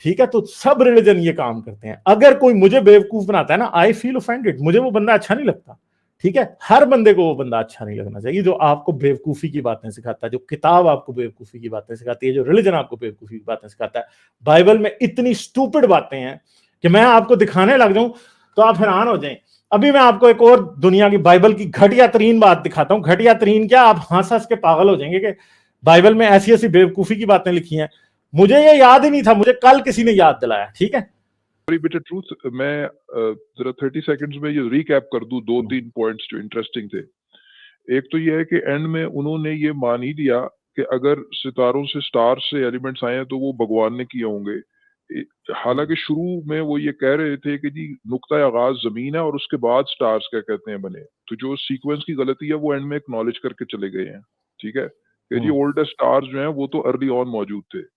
[SPEAKER 1] ठीक है, तो सब रिलीजन ये काम करते हैं। अगर कोई मुझे बेवकूफ बनाता है ना, आई फील ऑफेंडेड, मुझे वो बंदा अच्छा नहीं लगता। ठीक है, हर बंदे को वो बंदा अच्छा नहीं लगना चाहिए जो आपको बेवकूफी की बातें सिखाता है, जो किताब आपको बेवकूफी की बातें सिखाती है, जो रिलीजन आपको बेवकूफी की बातें सिखाता है। बाइबल में इतनी स्टूपिड बातें हैं कि मैं आपको दिखाने लग जाऊं तो आप हैरान हो जाएं। अभी मैं आपको एक और दुनिया की बाइबल की घटिया तरीन बात दिखाता हूं। घटिया तरीन क्या, आप हंस हंस के पागल हो जाएंगे कि बाइबल में ऐसी ऐसी बेवकूफी की बातें लिखी हैं। मुझे ये याद ही नहीं था, मुझे कल किसी ने याद दिलाया। ठीक है,
[SPEAKER 3] बिट ऑफ ट्रूथ, मैं जरा 30 सेकंड्स में ये रिकैप कर दूं 2-3 पॉइंट्स जो इंटरेस्टिंग थे। एक तो ये है कि एंड में उन्होंने ये मान ही लिया कि अगर सितारों से, स्टार्स से एलिमेंट्स आए हैं तो वो भगवान ने किए होंगे। हालांकि शुरू में वो ये कह रहे थे कि जी नुक्ता आगाज जमीन है और उसके बाद स्टार्स क्या कहते हैं बने। तो जो सीक्वेंस की गलती है वो एंड में एक्नॉलेज करके चले गए हैं। ठीक है, कि जी ओल्डेस्ट स्टार्स जो हैं वो तो अर्ली ऑन मौजूद थे।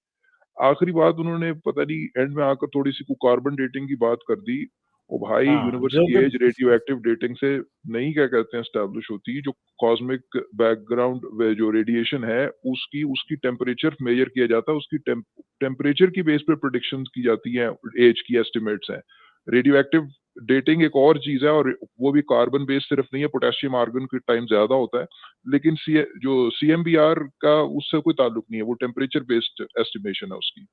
[SPEAKER 3] आखिरी बात उन्होंने पता नहीं एंड में आकर थोड़ी सी कार्बन डेटिंग की बात कर दी। ओ भाई, यूनिवर्स की एज रेडियो एक्टिव डेटिंग से नहीं क्या कहते हैं एस्टैब्लिश होती। जो कॉस्मिक बैकग्राउंड जो रेडिएशन है उसकी टेम्परेचर मेजर किया जाता है, उसकी टेम्परेचर की बेस पे प्रेडिक्शंस की जाती हैं, एज की एस्टिमेट्स हैं। रेडियो एक्टिव डेटिंग एक और चीज है, और वो भी कार्बन बेस्ड सिर्फ नहीं है, पोटेशियम आर्गन की टाइम ज्यादा होता है। लेकिन जो CMBR का उससे कोई ताल्लुक नहीं है, वो टेम्परेचर बेस्ड एस्टिमेशन है उसकी।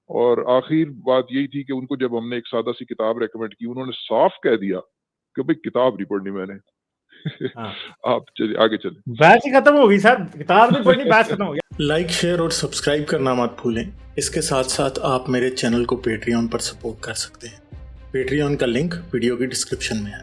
[SPEAKER 3] और आखिर बात यही थी कि उनको जब हमने एक सादा सी किताब रेकमेंड की, उन्होंने साफ कह दिया कि भाई किताब नहीं पढ़नी मैंने।
[SPEAKER 1] हाँ।
[SPEAKER 3] आप चलिए आगे चलें।
[SPEAKER 1] बैच ही खत्म हो गई सर, किताब नहीं पढ़नी, बैच खत्म हो गया। लाइक, शेयर और सब्सक्राइब करना मत भूलें। इसके साथ साथ आप मेरे चैनल को पेट्रियन पर सपोर्ट कर सकते हैं। पेट्रियन का लिंक वीडियो की डिस्क्रिप्शन में है।